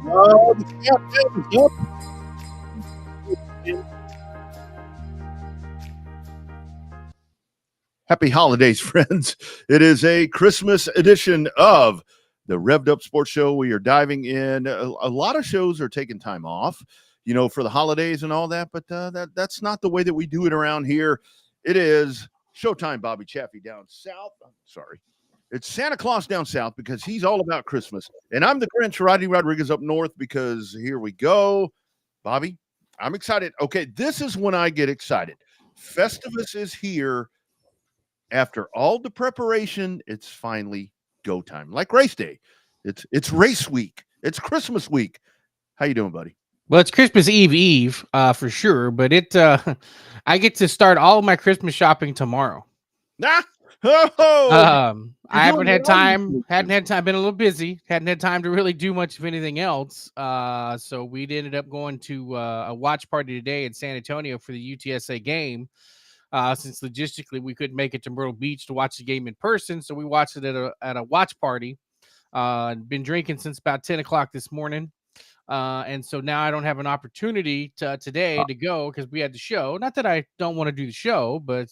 The countdown is up. Happy holidays, friends. It is a Christmas edition of the Revved Up Sports Show. We are diving in. A lot of shows are taking time off, for the holidays and all that, but that's not the way that we do it around here. It is Showtime Bobby Chaffee down south. I'm sorry. It's Santa Claus down south because he's all about Christmas. And I'm the Grinch, Rodney Rodriguez up north, because here we go. Bobby, I'm excited. Okay, this is when I get excited. Festivus is here. After all the preparation, it's finally go time. Like race day. It's race week. It's Christmas week. How you doing, buddy? Well, it's Christmas Eve, for sure, but I get to start all of my Christmas shopping tomorrow. Nah. I hadn't had time, been a little busy, hadn't had time to really do much of anything else. So we ended up going to a watch party today in San Antonio for the UTSA game. Since logistically we couldn't make it to Myrtle Beach to watch the game in person, so we watched it at a watch party. Been drinking since about 10 o'clock this morning. And so now I don't have an opportunity today to go because we had the show. Not that I don't want to do the show, but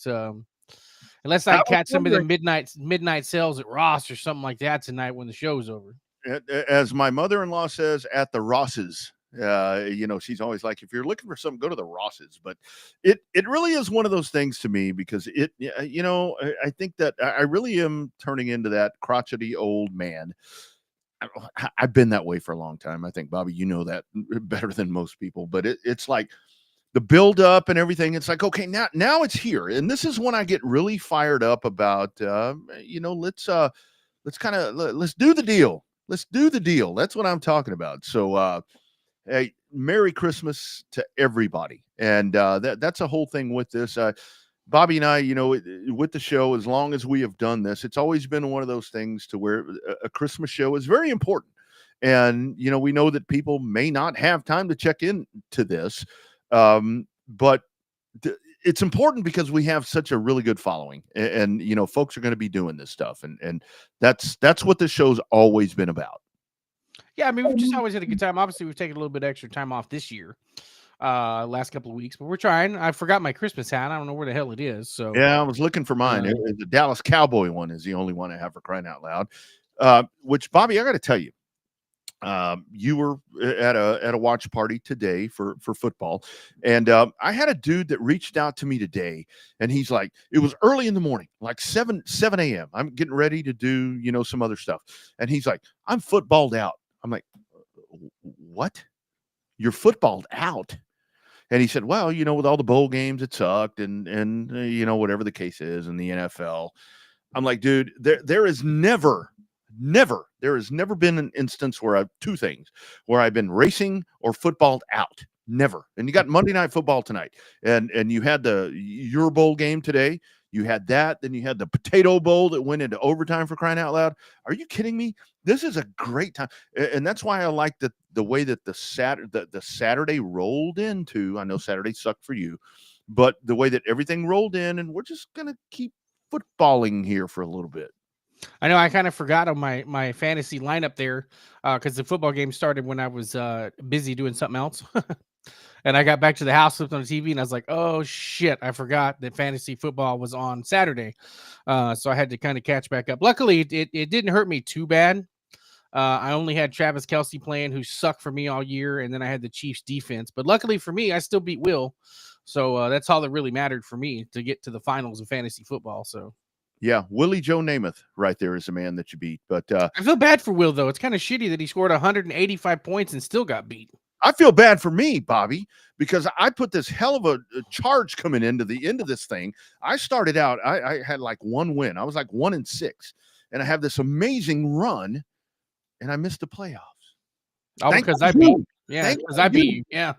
unless I catch some of the midnight sales at Ross or something like that tonight when the show's over. As my mother-in-law says, at the Rosses. She's always like, if you're looking for something, go to the Rosses. But it really is one of those things to me because I think that I really am turning into that crotchety old man. I've been that way for a long time. I think, Bobby, you know that better than most people, but it's like the build up and everything. It's like, okay, now it's here. And this is when I get really fired up about, let's do the deal. Let's do the deal. That's what I'm talking about. So, hey, Merry Christmas to everybody. And that's a whole thing with this. Bobby and I, with the show, as long as we have done this, it's always been one of those things to where a Christmas show is very important. And, we know that people may not have time to check in to this, but it's important because we have such a really good following and folks are going to be doing this stuff. And that's what the show's always been about. Yeah, I mean, we've just always had a good time. Obviously, we've taken a little bit extra time off this year, last couple of weeks, but we're trying. I forgot my Christmas hat. I don't know where the hell it is. So yeah, I was looking for mine. The Dallas Cowboy one is the only one I have, for crying out loud. Which, Bobby, I got to tell you, you were at a watch party today for football, and I had a dude that reached out to me today, and he's like, it was early in the morning, like 7 a.m. I'm getting ready to do some other stuff, and he's like, I'm footballed out. I'm like, what? You're footballed out? And he said, well, with all the bowl games, it sucked, and whatever the case is in the NFL. I'm like, dude, there has never been an instance where two things where I've been racing or footballed out. Never. And you got Monday Night Football tonight, and you had your bowl game today. You had that, then you had the Potato Bowl that went into overtime, for crying out loud. Are you kidding me? This is a great time, and that's why I like the way that the Saturday rolled into. I know Saturday sucked for you, but the way that everything rolled in, and we're just gonna keep footballing here for a little bit. I know I kind of forgot on my fantasy lineup there because the football game started when I was busy doing something else. And I got back to the house, flipped on the TV, and I was like, oh, shit, I forgot that fantasy football was on Saturday. So I had to kind of catch back up. Luckily, it didn't hurt me too bad. I only had Travis Kelce playing, who sucked for me all year, and then I had the Chiefs defense. But luckily for me, I still beat Will. So that's all that really mattered for me to get to the finals of fantasy football. So. Yeah, Willie Joe Namath right there is the man that you beat. But I feel bad for Will, though. It's kind of shitty that he scored 185 points and still got beat. I feel bad for me, Bobby, because I put this hell of a charge coming into the end of this thing. I started out, I had like one win. I was like 1-6, and I have this amazing run, and I missed the playoffs. Oh, because I beat you. Yeah, because I beat you. Yeah.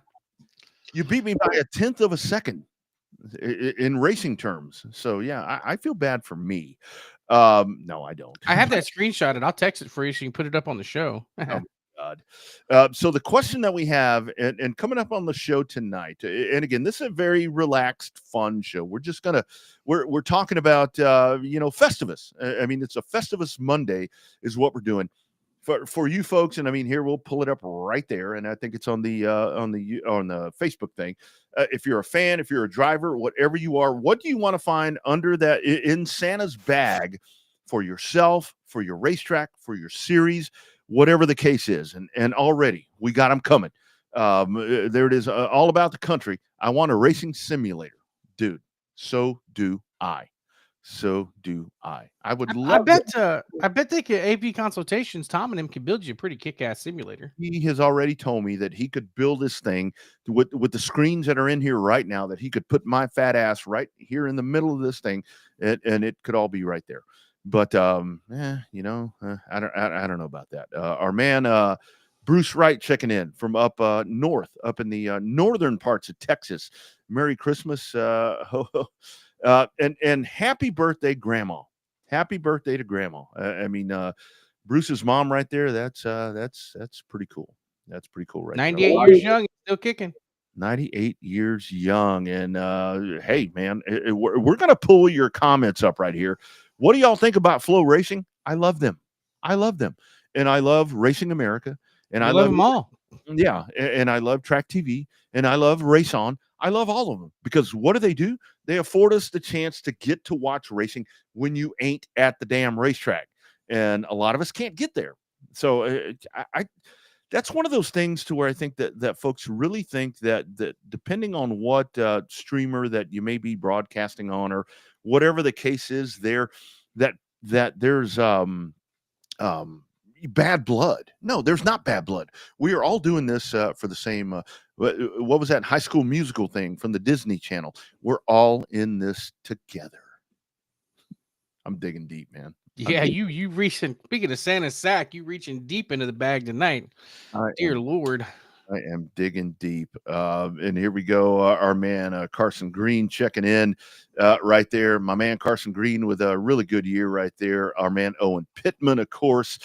You beat me by 1/10 of a second in racing terms. So, yeah, I feel bad for me. No, I don't. I have that screenshot, and I'll text it for you so you can put it up on the show. God. So the question that we have, and coming up on the show tonight, and again, this is a very relaxed, fun show. We're just we're talking about Festivus. I mean, it's a Festivus Monday is what we're doing. for you folks, and I mean, here we'll pull it up right there, and I think it's on the Facebook thing. If you're a fan, if you're a driver, whatever you are, what do you want to find under that in Santa's bag for yourself, for your racetrack, for your series, whatever the case is? And already we got them coming. There it is, all about the country. I want a racing simulator, dude. So do I. So do I. I would love. I bet they could. AP Consultations, Tom and him can build you a pretty kick-ass simulator. He has already told me that he could build this thing with the screens that are in here right now, that he could put my fat ass right here in the middle of this thing, and it could all be right there. But I don't know about that. Our man Bruce Wright checking in from up north, up in the northern parts of Texas. Merry Christmas. And happy birthday, Grandma. Happy birthday to Grandma. Bruce's mom right there. That's pretty cool. That's pretty cool, right? 98 years young, still kicking. 98 years young, and hey, man, we're gonna pull your comments up right here. What do y'all think about Flow Racing? I love them. And I love Racing America, and I love them all. Yeah, and I love Track TV, and I love Race On. I love all of them, because what do? They afford us the chance to get to watch racing when you ain't at the damn racetrack, and a lot of us can't get there. So that's one of those things to where I think that folks really think that depending on what streamer that you may be broadcasting on, or whatever the case is, that there's bad blood. No, there's not bad blood. We are all doing this for the same. What was that High School Musical thing from the Disney Channel? We're all in this together. I'm digging deep, man. Yeah, you reaching. Speaking of Santa's sack, you reaching deep into the bag tonight. Dear Lord. I am digging deep. And here we go. Our man, Carson Green, checking in right there. My man, Carson Green, with a really good year right there. Our man, Owen Pittman, of course.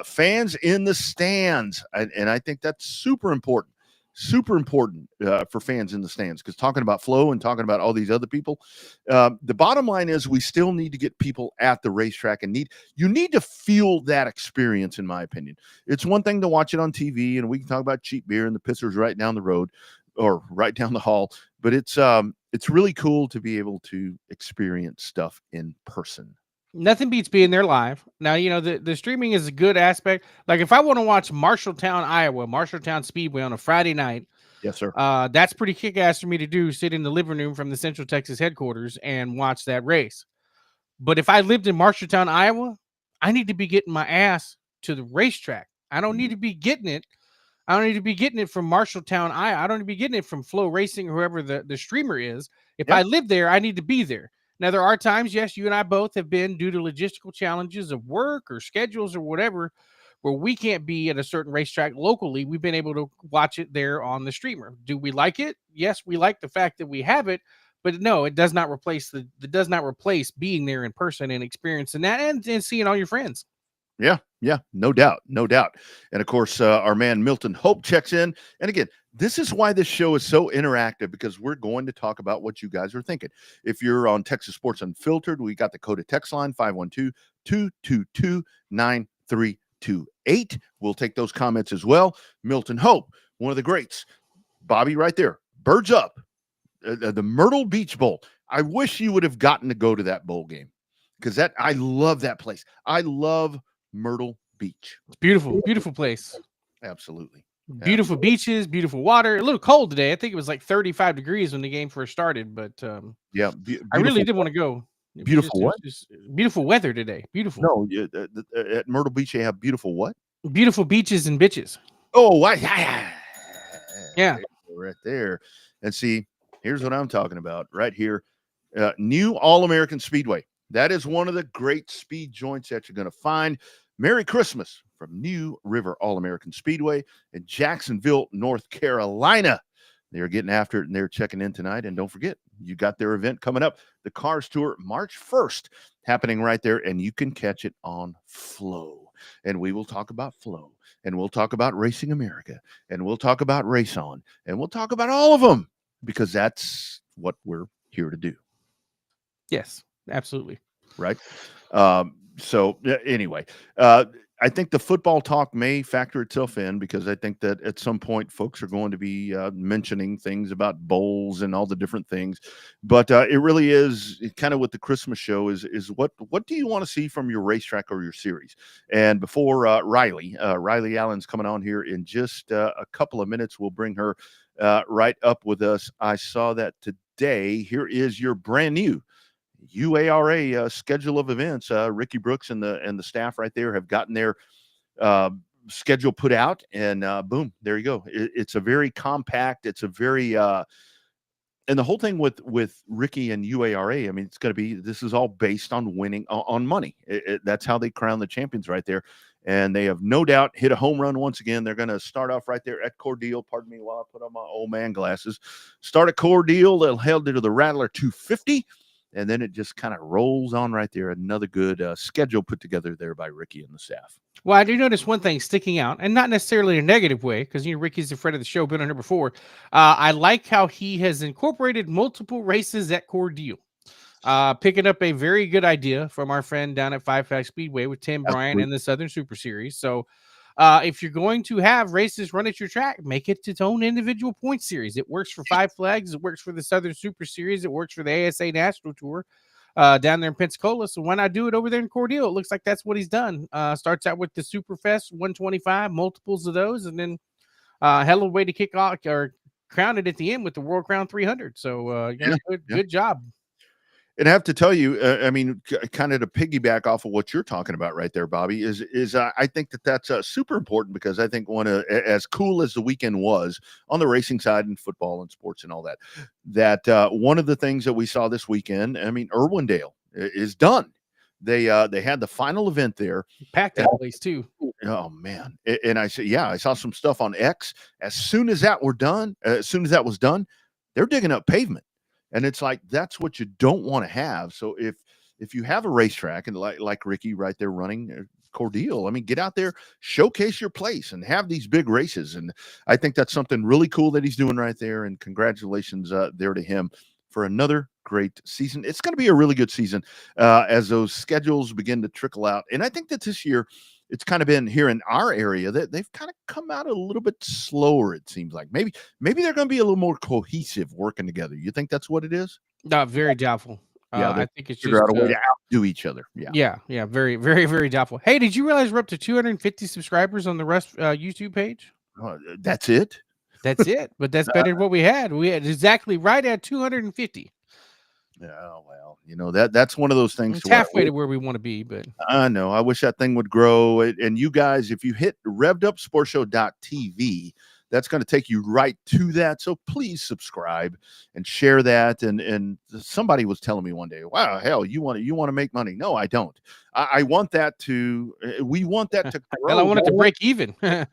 Fans in the stands. And I think that's super important. Super important for fans in the stands, because talking about Flow and talking about all these other people, the bottom line is we still need to get people at the racetrack, and you need to feel that experience. In my opinion, it's one thing to watch it on TV, and we can talk about cheap beer and the pissers right down the road or right down the hall, but it's really cool to be able to experience stuff in person. Nothing beats being there live. Now, the streaming is a good aspect. Like if I want to watch Marshalltown, Iowa, Marshalltown Speedway on a Friday night. Yes, sir. That's pretty kick-ass for me to do, sit in the living room from the Central Texas headquarters and watch that race. But if I lived in Marshalltown, Iowa, I need to be getting my ass to the racetrack. I don't need to be getting it. I don't need to be getting it from Marshalltown, Iowa. I don't need to be getting it from Flow Racing or whoever the streamer is. If I live there, I need to be there. Now, there are times, yes, you and I both have been, due to logistical challenges of work or schedules or whatever, where we can't be at a certain racetrack locally. We've been able to watch it there on the streamer. Do we like it? Yes, we like the fact that we have it, but no, it does not replace being there in person and experiencing that and seeing all your friends. Yeah, no doubt. And of course, our man Milton Hope checks in. And again, this is why this show is so interactive, because we're going to talk about what you guys are thinking. If you're on Texas Sports Unfiltered, we got the Coda text line 512-222-9328. We'll take those comments as well. Milton Hope, one of the greats. Bobby right there. Birds up. The Myrtle Beach Bowl. I wish you would have gotten to go to that bowl game, because I love that place. I love Myrtle Beach. It's beautiful place. Absolutely. Beautiful beaches, beautiful water. A little cold today. I think it was like 35 degrees when the game first started, but I really did want to go. Beautiful beautiful weather today. Beautiful. No, at Myrtle Beach, they have beautiful what? Beautiful beaches and bitches. Oh, yeah. Right there. And see, here's what I'm talking about right here. New All-American Speedway. That is one of the great speed joints that you're going to find. Merry Christmas from New River All-American Speedway in Jacksonville, North Carolina. They're getting after it, and they're checking in tonight. And don't forget, you got their event coming up, the Cars Tour, March 1st, happening right there, and you can catch it on Flow. And we will talk about Flow, and we'll talk about Racing America, and we'll talk about Race On, and we'll talk about all of them, because that's what we're here to do. Yes. Absolutely. Right. So anyway, I I think the football talk may factor itself in because I think that at some point folks are going to be mentioning things about bowls and all the different things. But it really is kind of what the Christmas show is. What do you want to see from your racetrack or your series? And before Riley Allen's coming on here in just a couple of minutes, we'll bring her right up with us. I saw that today. Here is your brand new UARA schedule of events. Ricky Brooks and the staff right there have gotten their uh, schedule put out, and boom, there you go. It's a very compact. It's a very and the whole thing with Ricky and UARA. I mean, it's going to be. This is all based on winning on money. That's how they crown the champions right there. And they have no doubt hit a home run once again. They're going to start off right there at Cordele. Pardon me while I put on my old man glasses. Start at Cordele. They'll head to the Rattler 250. And then it just kind of rolls on right there. Another good schedule put together there by Ricky and the staff. Well, I do notice one thing sticking out, and not necessarily in a negative way, because Ricky's a friend of the show, been on here before. I like how he has incorporated multiple races at Cordele. Picking up a very good idea from our friend down at Five Fact Speedway with Tim Bryant and the Southern Super Series. So if you're going to have races run at your track, make it its own individual point series. It works for Five Flags. It works for the Southern Super Series. It works for the ASA National Tour down there in Pensacola. So why not do it over there in Cordele? It looks like that's what he's done. Starts out with the Superfest 125, multiples of those, and then hell of a way to kick off or crown it at the end with the World Crown 300. So good job. And I have to tell you, I mean, kind of to piggyback off of what you're talking about right there, Bobby, is I think that's super important because I think as cool as the weekend was on the racing side and football and sports and all that one of the things that we saw this weekend, I mean, Irwindale is done. They had the final event there. Packed that place too. Oh man! And I said, yeah, I saw some stuff on X. As soon as that was done, they're digging up pavement. And it's like that's what you don't want to have. So if you have a racetrack and like Ricky right there running Cordele, I mean, get out there, showcase your place, and have these big races. And I think that's something really cool that he's doing right there. And congratulations there to him for another great season. It's going to be a really good season as those schedules begin to trickle out. And I think that this year it's kind of been here in our area that they've kind of come out a little bit slower. It seems like maybe they're going to be a little more cohesive working together. You think that's what it is? Not very doubtful. Yeah, I think it's just out a way to outdo each other. Yeah. Very, very, very doubtful. Hey, did you realize we're up to 250 subscribers on the Rust YouTube page? That's it. That's it. But that's better than what we had. We had exactly right at 250. Yeah, well, that's one of those things. It's halfway to where we want to be, but I know. I wish that thing would grow. And you guys, if you hit RevvedUpSportsShow.tv, that's going to take you right to that. So please subscribe and share that. And somebody was telling me one day, wow, hell, you want to make money? No, I don't. I want that to. We want that to grow. Well, I want it to break even. Yeah,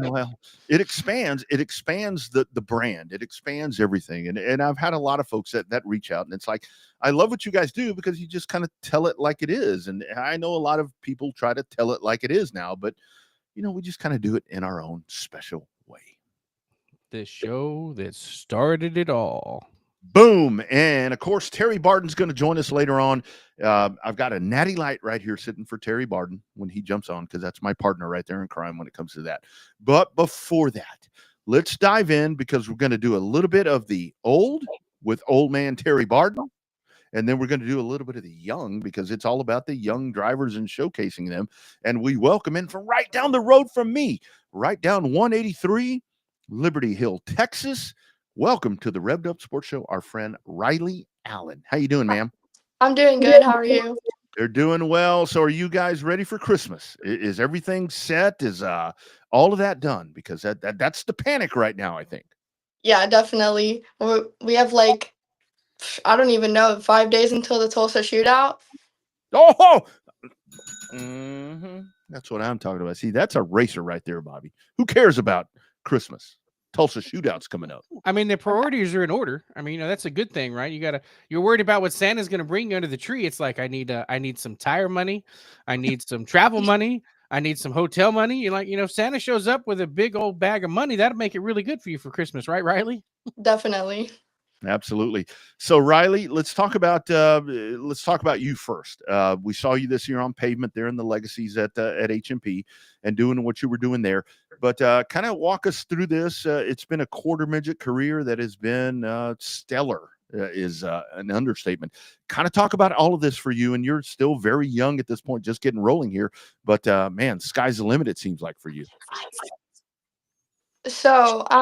well, it expands the brand. It expands everything. And I've had a lot of folks that reach out, and it's like, I love what you guys do because you just kind of tell it like it is. And I know a lot of people try to tell it like it is now, but we just kind of do it in our own special way. The show that started it all. Boom. And of course, Terry Barden's going to join us later on. I've got a natty light right here sitting for Terry Barden when he jumps on, because that's my partner right there in crime when it comes to that. But before that, let's dive in because we're going to do a little bit of the old with old man Terry Barden. And then we're going to do a little bit of the young because it's all about the young drivers and showcasing them. And we welcome in from right down the road from me, right down 183, Liberty Hill, Texas. Welcome to the Revved Up Sports Show, our friend Riley Allen. How you doing, ma'am? I'm doing good. How are you? They're doing well. So are you guys ready for Christmas? Is everything set? Is all of that done? Because that's the panic right now, I think. Yeah, definitely. We have like, I don't even know, 5 days until the Tulsa shootout. Oh! Mm-hmm. That's what I'm talking about. See, that's a racer right there, Bobby. Who cares about Christmas? Tulsa shootouts coming up. I mean, the priorities are in order. I mean, that's a good thing, right? You're worried about what Santa's going to bring you under the tree. It's like, I need some tire money. I need some travel money. I need some hotel money. You're like, if Santa shows up with a big old bag of money, that'll make it really good for you for Christmas, right, Riley? Definitely. Absolutely. So Riley, let's talk about you first. We saw you this year on pavement there in the Legacies at HMP and doing what you were doing there. But kind of walk us through this. It's been a quarter midget career that has been stellar. Is an understatement. Kind of talk about all of this for you, and you're still very young at this point, just getting rolling here. But man, sky's the limit. It seems like for you. So, We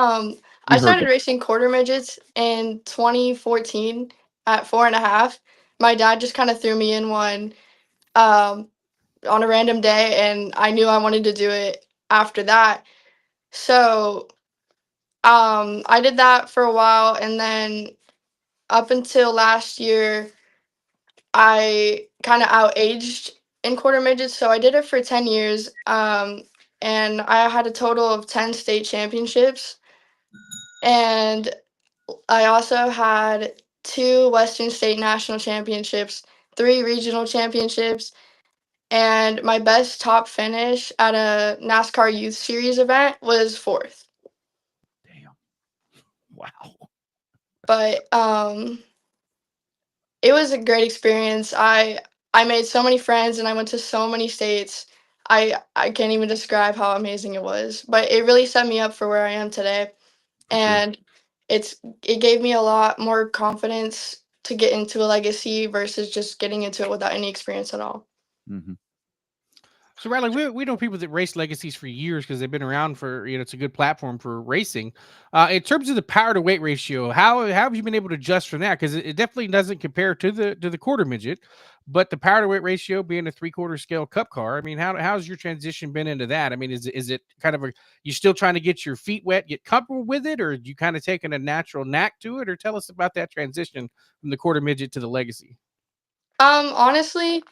I heard started that. racing quarter midgets in 2014 at 4.5. My dad just kind of threw me in one um, on a random day, and I knew I wanted to do it after that. So, I did that for a while, and then up until last year, I kind of outaged in quarter midgets. So I did it for 10 years, and I had a total of 10 state championships. And I also had 2 Western State National Championships, 3 regional championships, and my best top finish at a NASCAR Youth Series event was 4th. Damn. Wow. But it was a great experience. I made so many friends and I went to so many states. I can't even describe how amazing it was. But it really set me up for where I am today. For sure. And it gave me a lot more confidence to get into a legacy versus just getting into it without any experience at all. Mm-hmm. So, Riley, we know people that race legacies for years because they've been around for, it's a good platform for racing. In terms of the power to weight ratio, how have you been able to adjust from that? Because it definitely doesn't compare to the quarter midget, but the power to weight ratio being a 3/4 scale cup car. I mean, how's your transition been into that? I mean, is it kind of you still trying to get your feet wet, get comfortable with it, or you kind of taking a natural knack to it? Or tell us about that transition from the quarter midget to the legacy. Honestly,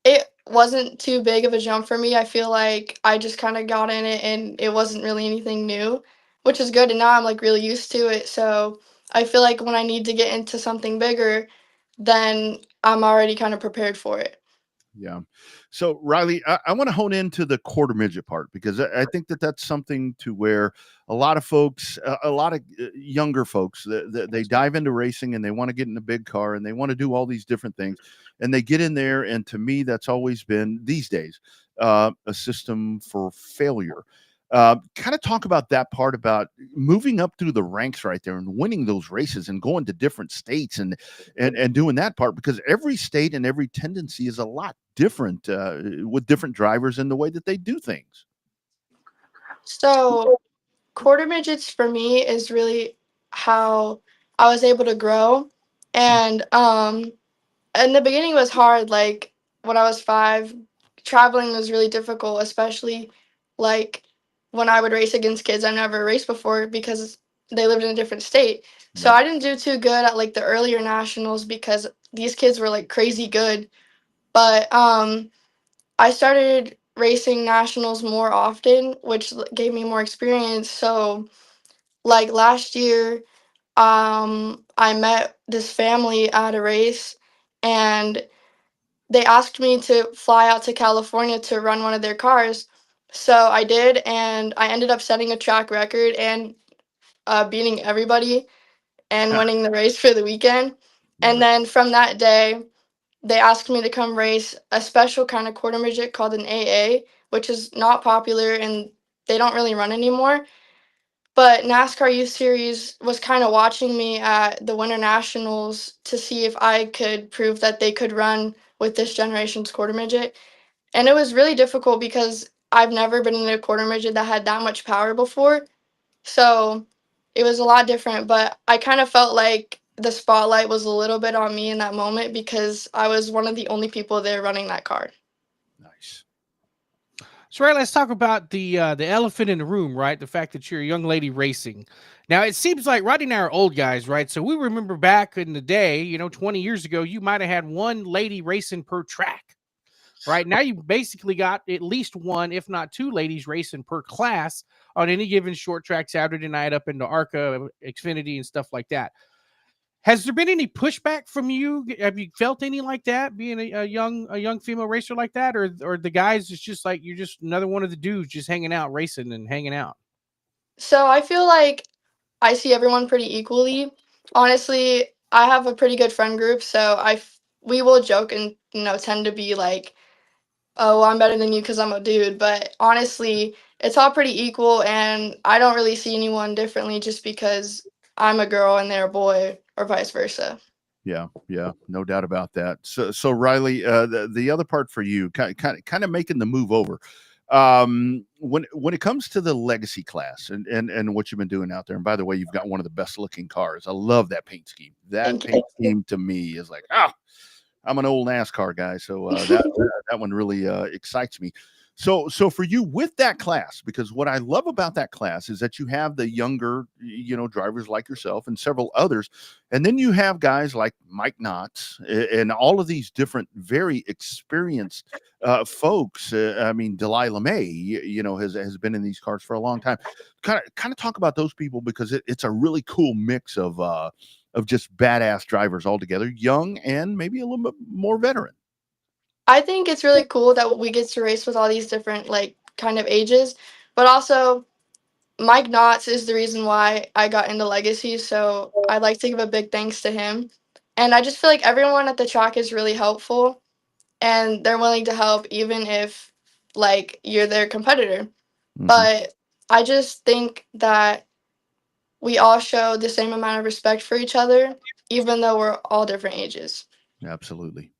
it wasn't too big of a jump for me. I feel like I just kind of got in it and it wasn't really anything new, which is good. And now I'm like really used to it. So I feel like when I need to get into something bigger, then I'm already kind of prepared for it. Yeah. So Riley, I want to hone into the quarter midget part because I think that that's something to where a lot of folks, a lot of younger folks, they dive into racing and they want to get in a big car and they want to do all these different things, and they get in there. And to me, that's always been these days a system for failure. Kind of talk about that part about moving up through the ranks right there and winning those races and going to different states and doing that part because every state and every tendency is a lot different with different drivers and the way that they do things. So quarter midgets for me is really how I was able to grow. And in the beginning was hard, like when I was 5, traveling was really difficult, especially like when I would race against kids I never raced before because they lived in a different state. So Yep. I didn't do too good at like the earlier nationals because these kids were like crazy good. But I started racing nationals more often, which gave me more experience. So like last year, I met this family at a race and they asked me to fly out to California to run one of their cars. So I did, and I ended up setting a track record and beating everybody and winning the race for the weekend. Love And it. then from that day, they asked me to come race a special kind of quarter midget called an AA, which is not popular and they don't really run anymore. But NASCAR Youth Series was kind of watching me at the Winter Nationals to see if I could prove that they could run with this generation's quarter midget. And it was really difficult because I've never been in a quarter midget that had that much power before. So it was a lot different, but I kind of felt like the spotlight was a little bit on me in that moment because I was one of the only people there running that car. Nice. So, right, let's talk about the elephant in the room, right? The fact that you're a young lady racing. Now, it seems like Roddy and I are old guys, right? So we remember back in the day, 20 years ago, you might have had one lady racing per track, right? Now you basically got at least one, if not two ladies racing per class on any given short track Saturday night up into ARCA, Xfinity, and stuff like that. Has there been any pushback from you? Have you felt any like that, being a young female racer like that, or the guys? It's just like you're just another one of the dudes just hanging out, racing and hanging out. So I feel like I see everyone pretty equally. Honestly, I have a pretty good friend group, so we will joke and tend to be like, "Oh, well, I'm better than you because I'm a dude." But honestly, it's all pretty equal, and I don't really see anyone differently just because I'm a girl and they're a boy, or vice versa. Yeah, yeah, no doubt about that. So Riley, the other part for you, kind of making the move over. When it comes to the legacy class and what you've been doing out there, and by the way, you've got one of the best looking cars. I love that paint scheme. That Thank paint scheme to me is like, I'm an old NASCAR guy, so you. that one really excites me. So for you with that class, because what I love about that class is that you have the younger, drivers like yourself and several others, and then you have guys like Mike Knotts and all of these different, very experienced folks. I mean, Delilah May, has been in these cars for a long time. Kind of talk about those people because it's a really cool mix of just badass drivers altogether, young and maybe a little bit more veteran. I think it's really cool that we get to race with all these different like kind of ages, but also Mike Knotts is the reason why I got into Legacy, so I'd like to give a big thanks to him. And I just feel like everyone at the track is really helpful and they're willing to help even if like you're their competitor. Hmm. But I just think that we all show the same amount of respect for each other, even though we're all different ages. Absolutely.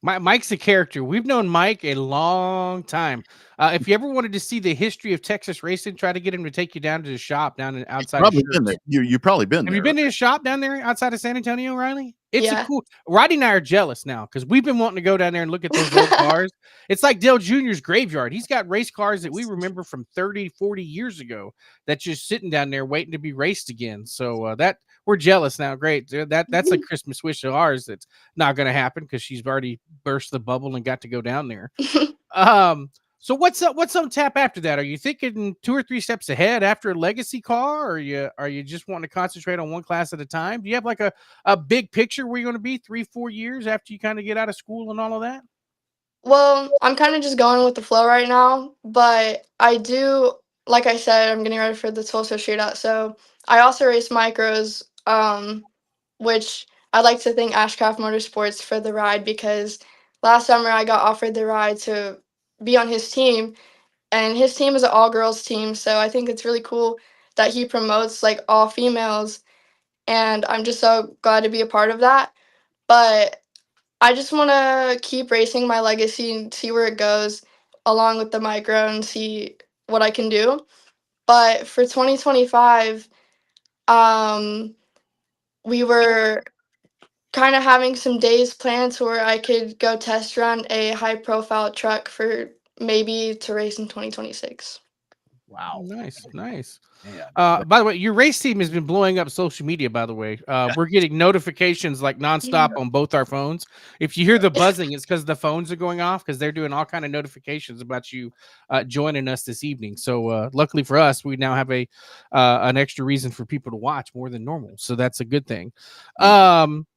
Mike's a character. We've known Mike a long time. If you ever wanted to see the history of Texas racing, try to get him to take you down to the shop down outside of Probably been there. Schertz. You probably been Have you there, been right? to his shop down there outside of San Antonio, Riley? It's a Yeah. cool. Roddy and I are jealous now because we've been wanting to go down there and look at those old cars. It's like Dale Jr.'s graveyard. He's got race cars that we remember from 30, 40 years ago that's just sitting down there waiting to be raced again. So that we're jealous now. Great. That's a Christmas wish of ours. That's not going to happen because she's already burst the bubble and got to go down there. So what's up? What's on tap after that? Are you thinking 2 or 3 steps ahead after a legacy car, or are you just wanting to concentrate on one class at a time? Do you have like a big picture where you're going to be 3, 4 years after you kind of get out of school and all of that? Well, I'm kind of just going with the flow right now, but I do, like I said, I'm getting ready for the Tulsa shootout. So I also race micros, which I'd like to thank Ashcraft Motorsports for the ride because last summer I got offered the ride to be on his team, and his team is an all girls team. So I think it's really cool that he promotes like all females, and I'm just so glad to be a part of that. But I just want to keep racing my legacy and see where it goes along with the micro and see what I can do. But for 2025, um, we were kind of having some days planned to where I could go test run a high profile truck for maybe to race in 2026. Wow. Nice, nice. Man. By the way, your race team has been blowing up social media. By the way, we're getting notifications like nonstop on both our phones. If you hear the buzzing, it's because the phones are going off because they're doing all kind of notifications about you joining us this evening. So luckily for us, we now have a an extra reason for people to watch more than normal. So that's a good thing. Um,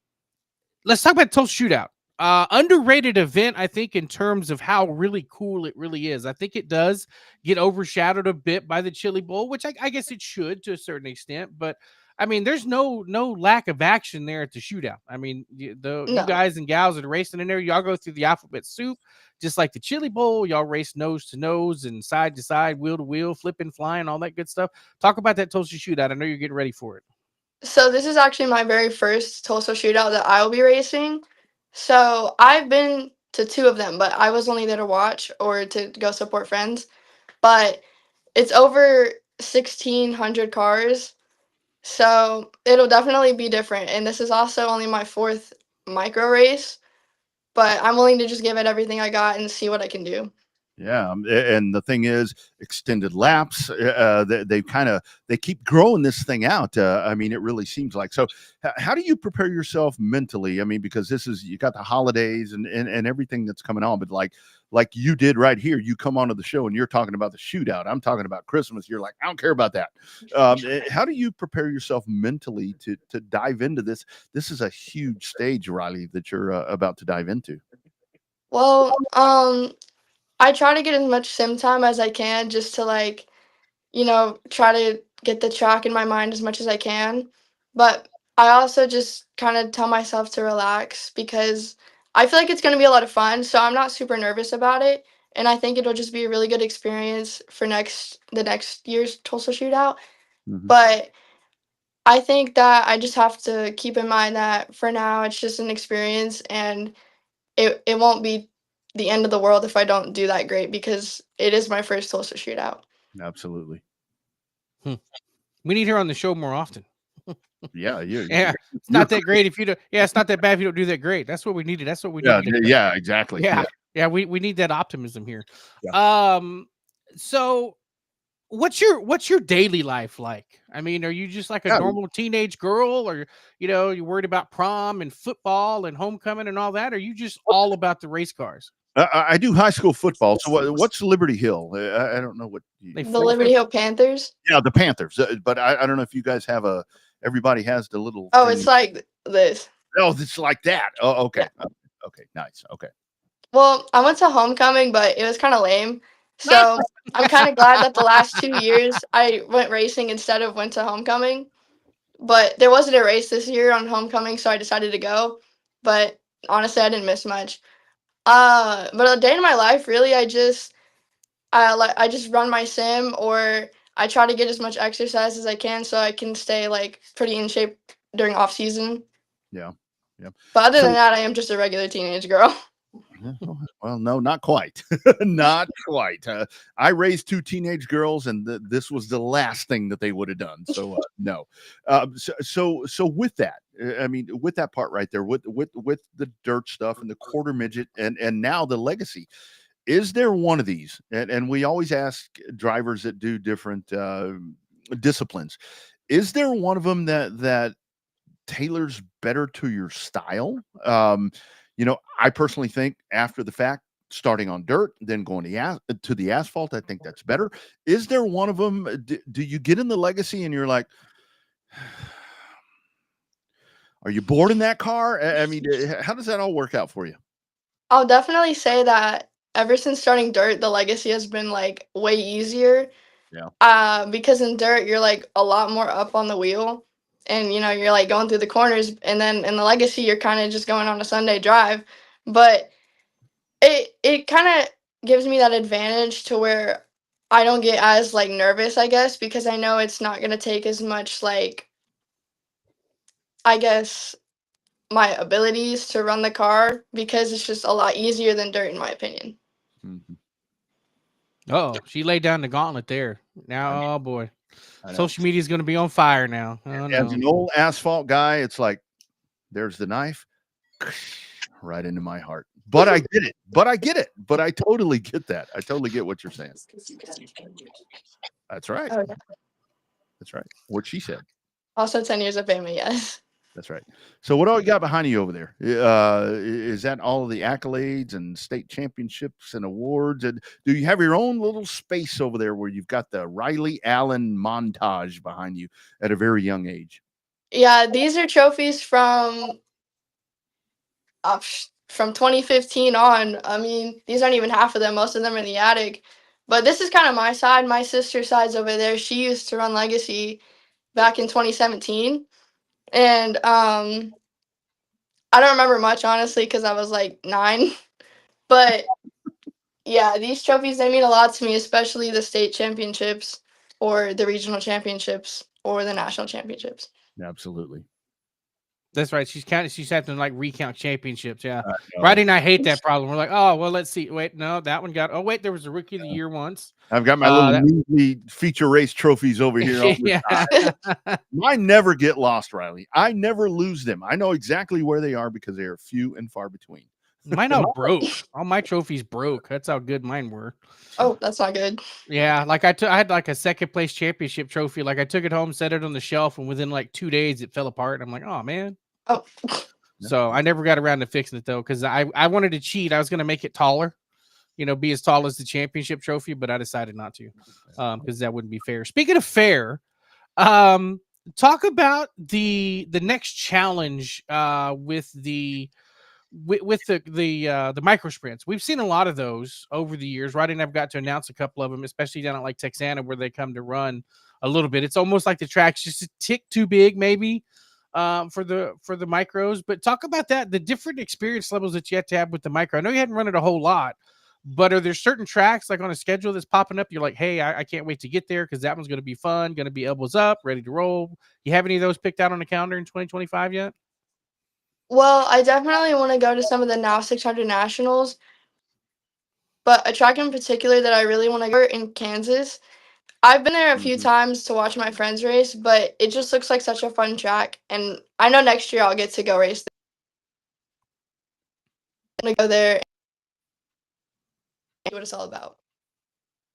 let's talk about Tulsa Shootout. Underrated event, I think, in terms of how really cool it really is. I think it does get overshadowed a bit by the Chili Bowl, which I guess it should to a certain extent. But I mean, there's no lack of action there at the shootout. I mean, you No. guys and gals that are racing in there, y'all go through the alphabet soup, just like the Chili Bowl. Y'all race nose to nose and side to side, wheel to wheel, flipping, flying, all that good stuff. Talk about that Tulsa Shootout. I know you're getting ready for it. So this is actually my very first Tulsa shootout that I will be racing. So I've been to two of them, but I was only there to watch or to go support friends. But it's over 1,600 cars, so it'll definitely be different. And this is also only my fourth micro race, but I'm willing to just give it everything I got and see what I can do. Yeah, and the thing is, extended laps. They keep growing this thing out. I mean, it really seems like. So, how do you prepare yourself mentally? I mean, because you got the holidays and everything that's coming on, but like you did right here, you come onto the show and you're talking about the shootout. I'm talking about Christmas. You're like, I don't care about that. How do you prepare yourself mentally to dive into this? This is a huge stage, Riley, that you're about to dive into. Well, I try to get as much sim time as I can just to like, try to get the track in my mind as much as I can. But I also just kind of tell myself to relax because I feel like it's going to be a lot of fun. So I'm not super nervous about it. And I think it'll just be a really good experience for the next year's Tulsa shootout. Mhm. But I think that I just have to keep in mind that for now it's just an experience and it won't be the end of the world if I don't do that great because it is my first Tulsa shootout. Absolutely. We need her on the show more often. Yeah, Yeah, it's not that great if you don't. Yeah, it's not that bad if you don't do that great. That's what we needed. That's what we yeah, needed. yeah, exactly. Yeah. We need that optimism here. Yeah. So what's your daily life like? I mean, are you just like a Yeah. normal teenage girl, or you're worried about prom and football and homecoming and all that? Or are you just all about the race cars? I do high school football. So what's Liberty Hill? I don't know what. They The Liberty Hill Panthers. Yeah, the Panthers. But I don't know if you guys have everybody has the little. Oh, thing. it's like this. Oh, it's like that. Oh, okay. Yeah. Okay, nice. Okay. Well, I went to homecoming, but it was kind of lame. So I'm kind of glad that the last 2 years I went racing instead of went to homecoming. But there wasn't a race this year on homecoming, so I decided to go. But honestly, I didn't miss much. But a day in my life, really, I just run my sim or I try to get as much exercise as I can so I can stay like pretty in shape during off season. Yeah. Yeah. But other So than that, I am just a regular teenage girl. well, no, not quite. Not quite. I raised 2 teenage girls, and this was the last thing that they would have done. So no. So with that, I mean, with that part right there, with the dirt stuff and the quarter midget, and now the legacy. Is there one of these? And we always ask drivers that do different disciplines. Is there one of them that tailors better to your style? I personally think after the fact, starting on dirt, then going to the asphalt, I think that's better. Is there one of them? Do you get in the legacy and you're like, are you bored in that car? I mean, how does that all work out for you? I'll definitely say that ever since starting dirt, the legacy has been like way easier. Yeah. Because in dirt, you're like a lot more up on the wheel, and you're like going through the corners, and then in the legacy, you're kind of just going on a Sunday drive. But it kind of gives me that advantage to where I don't get as like nervous, I guess, because I know it's not gonna take as much like I guess my abilities to run the car because it's just a lot easier than dirt in my opinion. Mhm. Oh, she laid down the gauntlet there. Now, oh boy, I know. social media is going to be on fire now. Oh no. As an old asphalt guy, it's like, there's the knife right into my heart. But I get it. But I get it. But I totally get that. I totally get what you're saying. That's right. Oh, yeah. That's right. What she said. Also 10 years of family, yes. That's right. So what all you got behind you over there? Is that all of the accolades and state championships and awards? And do you have your own little space over there where you've got the Riley Allen montage behind you at a very young age? Yeah, these are trophies from 2015 on. I mean, these aren't even half of them. Most of them are in the attic. But this is kind of my side. My sister's side's over there. She used to run Legacy back in 2017. And I don't remember much, honestly, because I was like 9. But yeah, these trophies, they mean a lot to me, especially the state championships or the regional championships or the national championships. Absolutely. That's right. She's having to like recount championships. Yeah. Riley and I hate that problem. We're like, oh, well, let's see. Wait, no, that one got, oh, wait, there was a rookie of the year once. I've got my little feature race trophies over here. Mine never get lost, Riley. I never lose them. I know exactly where they are because they are few and far between. Mine all broke. All my trophies broke. That's how good mine were. Oh, that's not good. Yeah, like I had like a second place championship trophy. Like I took it home, set it on the shelf, and within like 2 days it fell apart. I'm like, oh man. Oh. So I never got around to fixing it though, because I wanted to cheat. I was gonna make it taller, be as tall as the championship trophy, but I decided not to, because that wouldn't be fair. Speaking of fair, talk about the next challenge with the micro sprints. We've seen a lot of those over the years. Roddy and I've got to announce a couple of them, especially down at like Texana where they come to run a little bit. It's almost like the track's just a tick too big, maybe. for the micros. But talk about that, the different experience levels that you have to have with the micro. I know you hadn't run it a whole lot, but are there certain tracks like on a schedule that's popping up? You're like, hey, I can't wait to get there because that one's going to be fun, going to be elbows up, ready to roll. You have any of those picked out on the calendar in 2025 yet? Well, I definitely want to go to some of the Now 600 Nationals, but a track in particular that I really want to go in Kansas. I've been there a few times to watch my friends race, but it just looks like such a fun track, and I know next year I'll get to go race there. I'm going to go there and see what it's all about.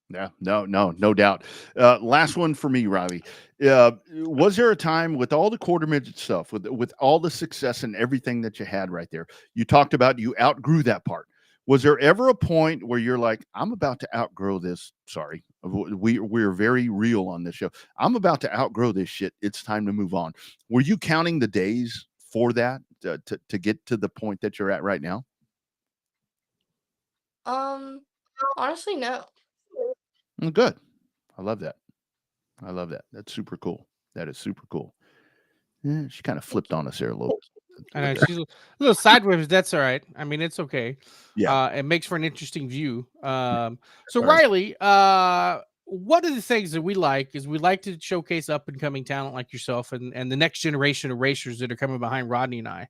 Yeah, no doubt. Last one for me, Riley. Was there a time with all the quarter midget stuff, with all the success and everything that you had right there? You talked about you outgrew that part. Was there ever a point where you're like, I'm about to outgrow this? Sorry, we're very real on this show. I'm about to outgrow this shit. It's time to move on. Were you counting the days for that to get to the point that you're at right now? Honestly, no. Good. I love that. That's super cool. That is super cool. Yeah, she kind of flipped on us there a little. I know she's a little sideways. That's all right. I mean, it's okay. Yeah. It makes for an interesting view. So Right. Riley, one of the things that we like is we like to showcase up and coming talent like yourself and the next generation of racers that are coming behind Rodney and I.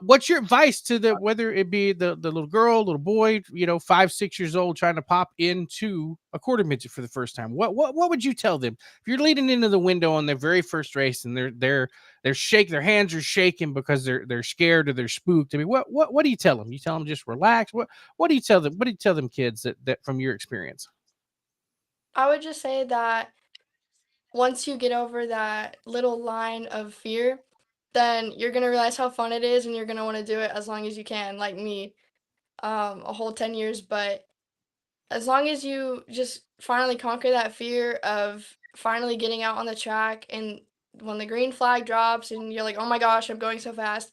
What's your advice to whether it be the little girl, little boy, 5, 6 years old, trying to pop into a quarter midget for the first time? What would you tell them if you're leading into the window on their very first race and they're shaking, their hands are shaking because they're scared or they're spooked? I mean, what do you tell them? You tell them just relax. What do you tell them? What do you tell them kids that from your experience? I would just say that once you get over that little line of fear, then you're gonna realize how fun it is, and you're gonna want to do it as long as you can, like me, a whole 10 years. But as long as you just finally conquer that fear of finally getting out on the track, and when the green flag drops, and you're like, oh my gosh, I'm going so fast,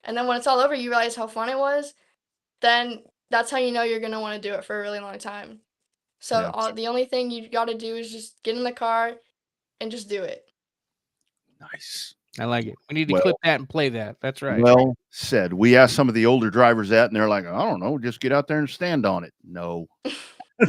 and then when it's all over, you realize how fun it was, then that's how you know you're gonna want to do it for a really long time. So Yeah. the only thing you got to do is just get in the car and just do it. Nice. I like it. We need to clip that and play that. That's right. Well said. We asked some of the older drivers that, and they're like, I don't know, just get out there and stand on it. No.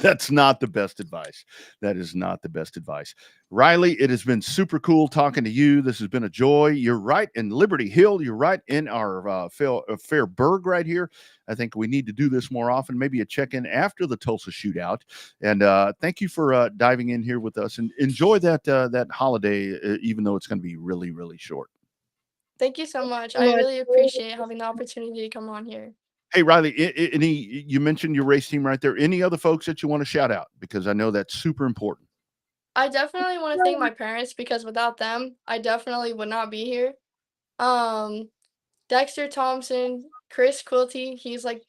That's not the best advice. That is not the best advice. Riley, it has been super cool talking to you. This has been a joy. You're right in Liberty Hill. You're right in our Fairburg right here. I think we need to do this more often, maybe a check-in after the Tulsa shootout. And thank you for diving in here with us. And enjoy that holiday, even though it's going to be really, really short. Thank you so much. I really appreciate having the opportunity to come on here. Hey, Riley, you mentioned your race team right there. Any other folks that you want to shout out? Because I know that's super important. I definitely want to thank my parents, because without them, I definitely would not be here. Dexter Thompson, Chris Quilty, he's like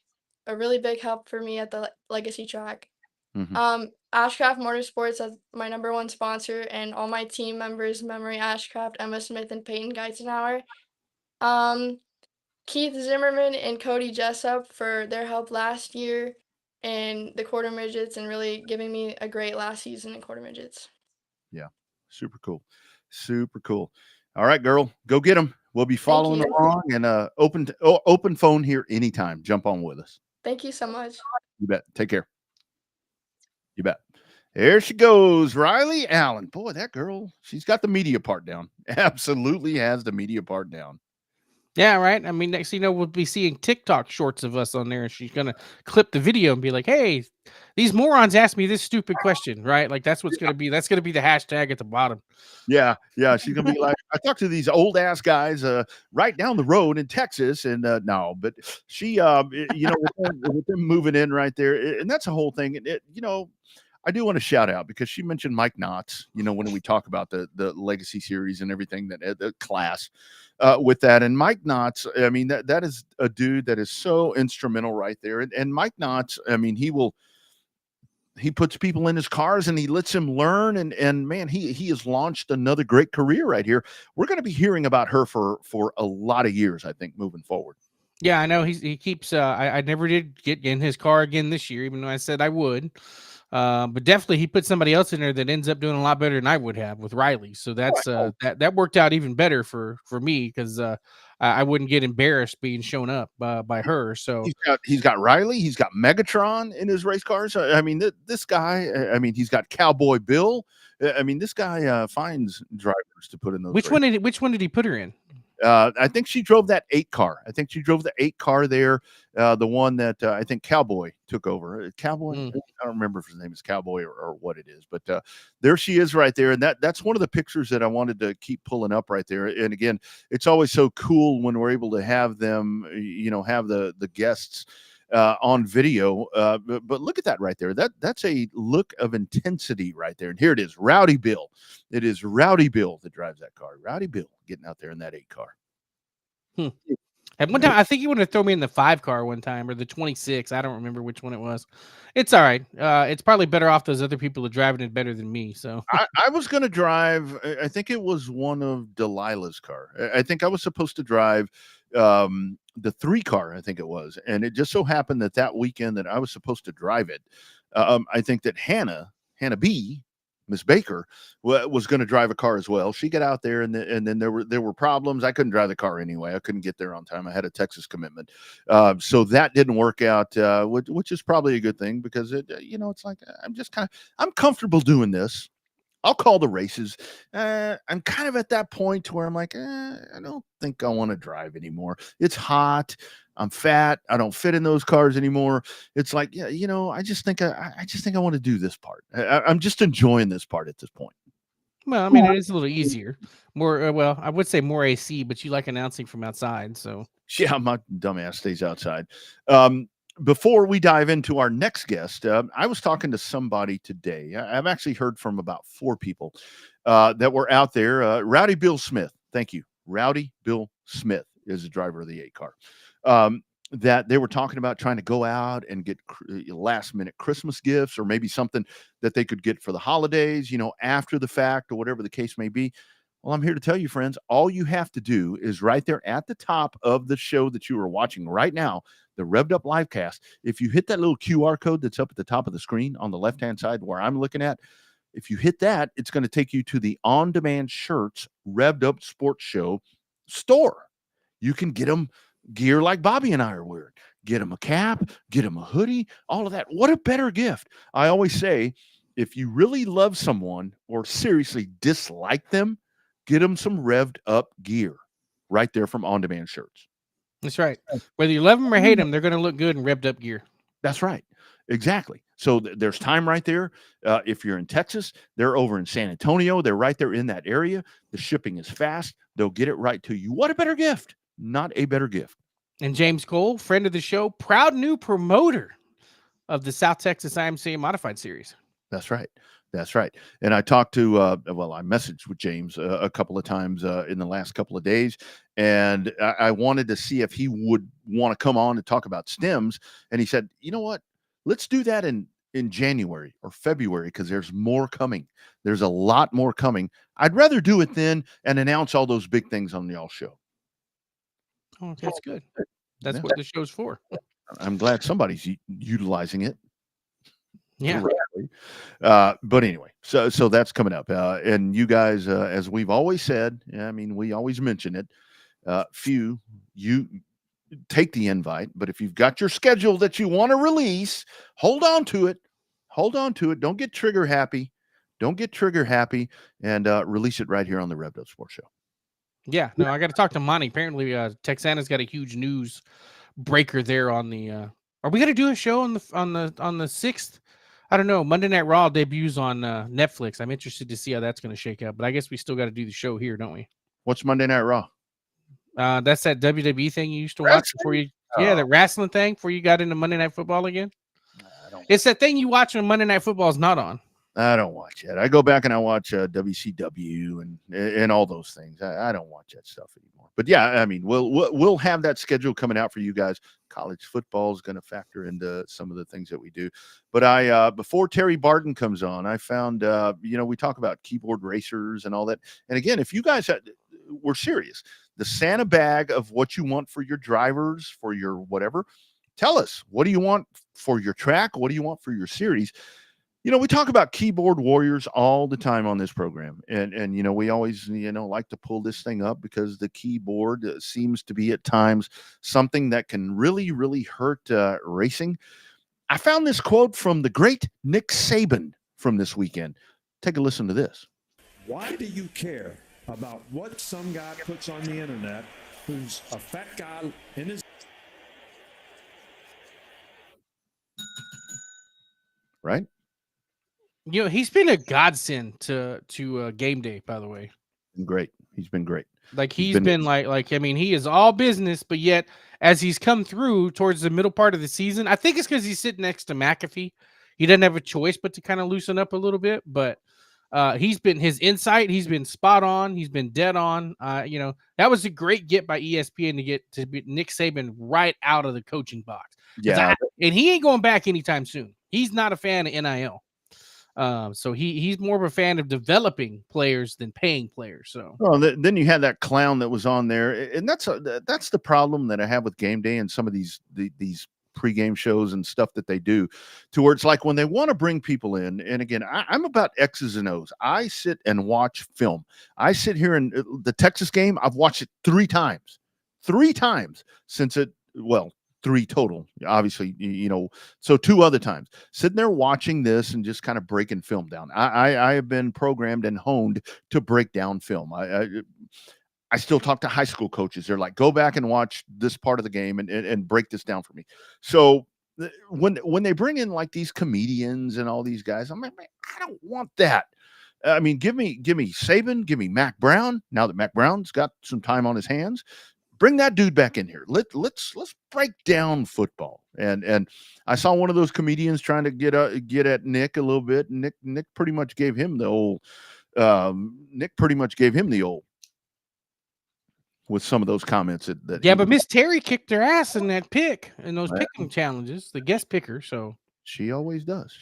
a really big help for me at the Legacy track. Mhm. Ashcraft Motorsports as my #1 sponsor, and all my team members, Memory Ashcraft, Emma Smith, and Peyton Geitzenauer. Keith Zimmerman and Cody Jessup for their help last year in the quarter midgets and really giving me a great last season in quarter midgets. Yeah, super cool. Super cool. All right, girl, go get them. We'll be following you. along, and open phone here anytime. Jump on with us. Thank you so much. You bet. Take care. You bet. There she goes, Riley Allen. Boy, that girl, she's got the media part down. Absolutely has the media part down. Yeah, right. I mean, next thing you know, we'll be seeing TikTok shorts of us on there, and she's gonna clip the video and be like, "Hey, these morons asked me this stupid question," right? Like that's what's gonna be. That's gonna be the hashtag at the bottom. Yeah. She's gonna be like, I talked to these old ass guys right down the road in Texas, and no, but she, with them moving in right there, and that's a whole thing. I do want to shout out because she mentioned Mike Knotts, when we talk about the Legacy Series and everything that the class with that. And Mike Knotts, I mean, that is a dude that is so instrumental right there. And Mike Knotts, I mean, he puts people in his cars and he lets them learn. And man, he has launched another great career right here. We're going to be hearing about her for a lot of years, I think, moving forward. Yeah, I know he keeps. I never did get in his car again this year, even though I said I would. But definitely he put somebody else in there that ends up doing a lot better than I would have with Riley. So that's that worked out even better for me because I wouldn't get embarrassed being shown up by her. So he's got Riley, he's got Megatron in his race cars. I mean, this guy. I mean, he's got Cowboy Bill. I mean, this guy finds drivers to put in those. Which one did he put her in? I think she drove that 8 car. I think she drove the 8 car there. The one that I think Cowboy took over. Cowboy, I don't remember if his name is Cowboy or what it is, but there she is right there. And that's one of the pictures that I wanted to keep pulling up right there. And again, it's always so cool when we're able to have them, have the guests on video. But look at that right there. That's a look of intensity right there. And here it is, Rowdy Bill. It is Rowdy Bill that drives that car. Rowdy Bill getting out there in that 8 car. At one time, I think he wanted to throw me in the 5 car one time or the 26. I don't remember which one it was. It's all right. It's probably better off those other people are driving it better than me. So I was going to drive. I think it was one of Delilah's car. I think I was supposed to drive the 3 car. I think it was, and it just so happened that weekend that I was supposed to drive it. I think that Hannah B. Miss Baker was going to drive a car as well. She got out there, and then there were problems. I couldn't drive the car anyway. I couldn't get there on time. I had a Texas commitment, so that didn't work out, which is probably a good thing because it's like I'm comfortable doing this. I'll call the races. I'm kind of at that point where I'm like, I don't think I want to drive anymore. It's hot. I'm fat. I don't fit in those cars anymore. It's like, I just think I want to do this part. I'm just enjoying this part at this point. Well, I mean, it is a little easier. More, I would say more AC, but you like announcing from outside, so yeah, my dumbass stays outside. Before we dive into our next guest, I was talking to somebody today. I've actually heard from about 4 people that were out there. Rowdy Bill Smith. Thank you. Rowdy Bill Smith is the driver of the 8 car. That they were talking about trying to go out and get last minute Christmas gifts or maybe something that they could get for the holidays, after the fact or whatever the case may be. Well, I'm here to tell you, friends, all you have to do is right there at the top of the show that you are watching right now, the Revved Up Livecast. If you hit that little QR code that's up at the top of the screen on the left-hand side where I'm looking at, if you hit that, it's going to take you to the On-Demand Shirts Revved Up Sports Show store. You can get them gear like Bobby and I are wearing. Get them a cap, get them a hoodie, all of that. What a better gift. I always say, if you really love someone or seriously dislike them, get them some Revved Up gear right there from On Demand Shirts. That's right. Whether you love them or hate them, they're going to look good in Revved Up gear. That's right. Exactly. So there's time right there. If you're in Texas, they're over in San Antonio. They're right there in that area. The shipping is fast. They'll get it right to you. What a better gift. Not a better gift. And James Cole, friend of the show, proud new promoter of the South Texas IMCA Modified Series. That's right. That's right. And I talked to, I messaged with James a couple of times in the last couple of days, and I wanted to see if he would want to come on and talk about stems. And he said, you know what? Let's do that in January or February because there's more coming. There's a lot more coming. I'd rather do it then and announce all those big things on y'all show. Oh, that's good. That's what the show's for. I'm glad somebody's utilizing it. Yeah. But anyway, so that's coming up. And you guys, as we've always said, I mean, we always mention it. You take the invite, but if you've got your schedule that you want to release, hold on to it. Hold on to it. Don't get trigger happy. And release it right here on the Revved Up Sports Show. Yeah, no, I got to talk to Monty. Apparently, Texana's got a huge news breaker there on the. Are we going to do a show on the 6th? I don't know. Monday Night Raw debuts on Netflix. I'm interested to see how that's going to shake out. But I guess we still got to do the show here, don't we? What's Monday Night Raw? That's that WWE thing you used to watch before you. Yeah, the wrestling thing before you got into Monday Night Football again. It's that thing you watch when Monday Night Football is not on. I don't watch it. I go back and I watch WCW and all those things. I don't watch that stuff anymore. But yeah, I mean, we'll have that schedule coming out for you guys. College football is going to factor into some of the things that we do. But before Terry Barden comes on, I found we talk about keyboard racers and all that. And again, if you guys we're serious, the Santa bag of what you want for your drivers, for your whatever, tell us, what do you want for your track? What do you want for your series? We talk about keyboard warriors all the time on this program, and we always like to pull this thing up because the keyboard seems to be at times something that can really, really hurt racing. I found this quote from the great Nick Saban from this weekend. Take a listen to this. Why do you care about what some guy puts on the internet who's a fat guy in his... Right? He's been a godsend to game day, by the way. Great. He's been great. Like he's been like I mean, he is all business, but yet as he's come through towards the middle part of the season, I think it's because he's sitting next to McAfee. He doesn't have a choice but to kind of loosen up a little bit. But he's been his insight. He's been spot on. He's been dead on. That was a great get by ESPN to get Nick Saban right out of the coaching box. Yeah, and he ain't going back anytime soon. He's not a fan of NIL. So he's more of a fan of developing players than paying players. So then you had that clown that was on there, and that's the problem that I have with game day and some of these pregame shows and stuff that they do, to where it's like when they want to bring people in. And again, I'm about X's and O's. I sit and watch film. I sit here in the Texas game. I've watched it three times since it. Well, 3 total, obviously, so 2 other times sitting there watching this and just kind of breaking film down. I have been programmed and honed to break down film. I still talk to high school coaches. They're like, go back and watch this part of the game and break this down for me. So when they bring in like these comedians and all these guys, I'm like, man, I don't want that. I mean, give me Saban, give me Mac Brown. Now that Mac Brown's got some time on his hands, bring that dude back in here. Let's break down football. And I saw one of those comedians trying to get at Nick a little bit. Nick pretty much gave him the old. With some of those comments that yeah, but Miss Terry kicked her ass in that pick in those picking challenges, the guest picker. So she always does.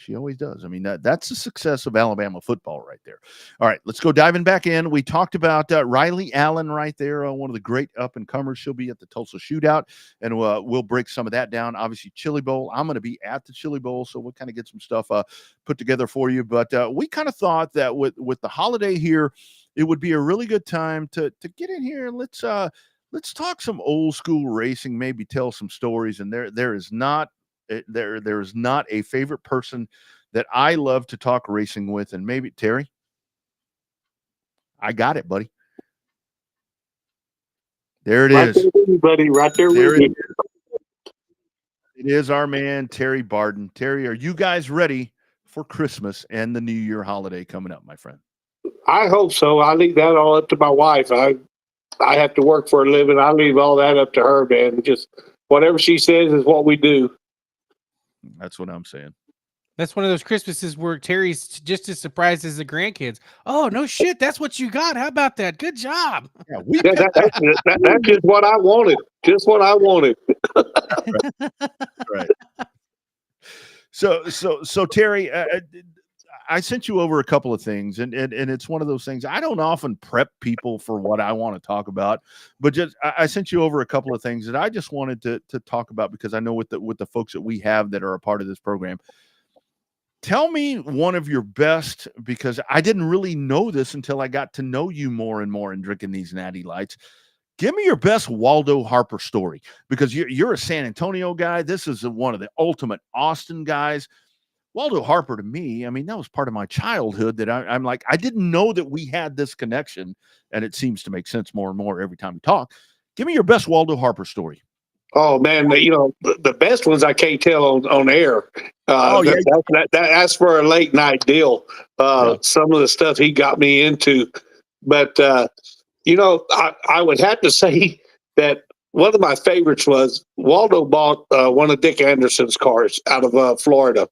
I mean, that's the success of Alabama football right there. All right, let's go diving back in. We talked about Riley Allen right there, one of the great up-and-comers. She'll be at the Tulsa Shootout, and we'll break some of that down. Obviously, Chili Bowl. I'm going to be at the Chili Bowl, so we'll kind of get some stuff put together for you. But we kind of thought that with the holiday here, it would be a really good time to get in here and let's talk some old school racing, maybe tell some stories. And there is not a favorite person that I love to talk racing with. And maybe Terry, I got it, buddy. There it is, buddy. Right there with you. It is our man Terry Barden. Terry, are you guys ready for Christmas and the New Year holiday coming up, my friend? I hope so. I leave that all up to my wife. I have to work for a living. I leave all that up to her, man. Just whatever she says is what we do. That's what I'm saying. That's one of those Christmases where Terry's just as surprised as the grandkids. Oh, no shit. That's what you got. How about that? Good job. Yeah, that's just what I wanted. Just what I wanted. Right. So Terry, I sent you over a couple of things, and it's one of those things. I don't often prep people for what I want to talk about, but just I sent you over a couple of things that I just wanted to talk about because I know with the folks that we have that are a part of this program. Tell me one of your best, because I didn't really know this until I got to know you more and more and drinking these natty lights. Give me your best Waldo Harper story, because you're a San Antonio guy. This is one of the ultimate Austin guys. Waldo Harper, to me, I mean, that was part of my childhood that I'm like, I didn't know that we had this connection, and it seems to make sense more and more every time we talk. Give me your best Waldo Harper story. Oh, man, the best ones I can't tell on air. That's for a late night deal. Some of the stuff he got me into. But, I would have to say that one of my favorites was Waldo bought one of Dick Anderson's cars out of Florida.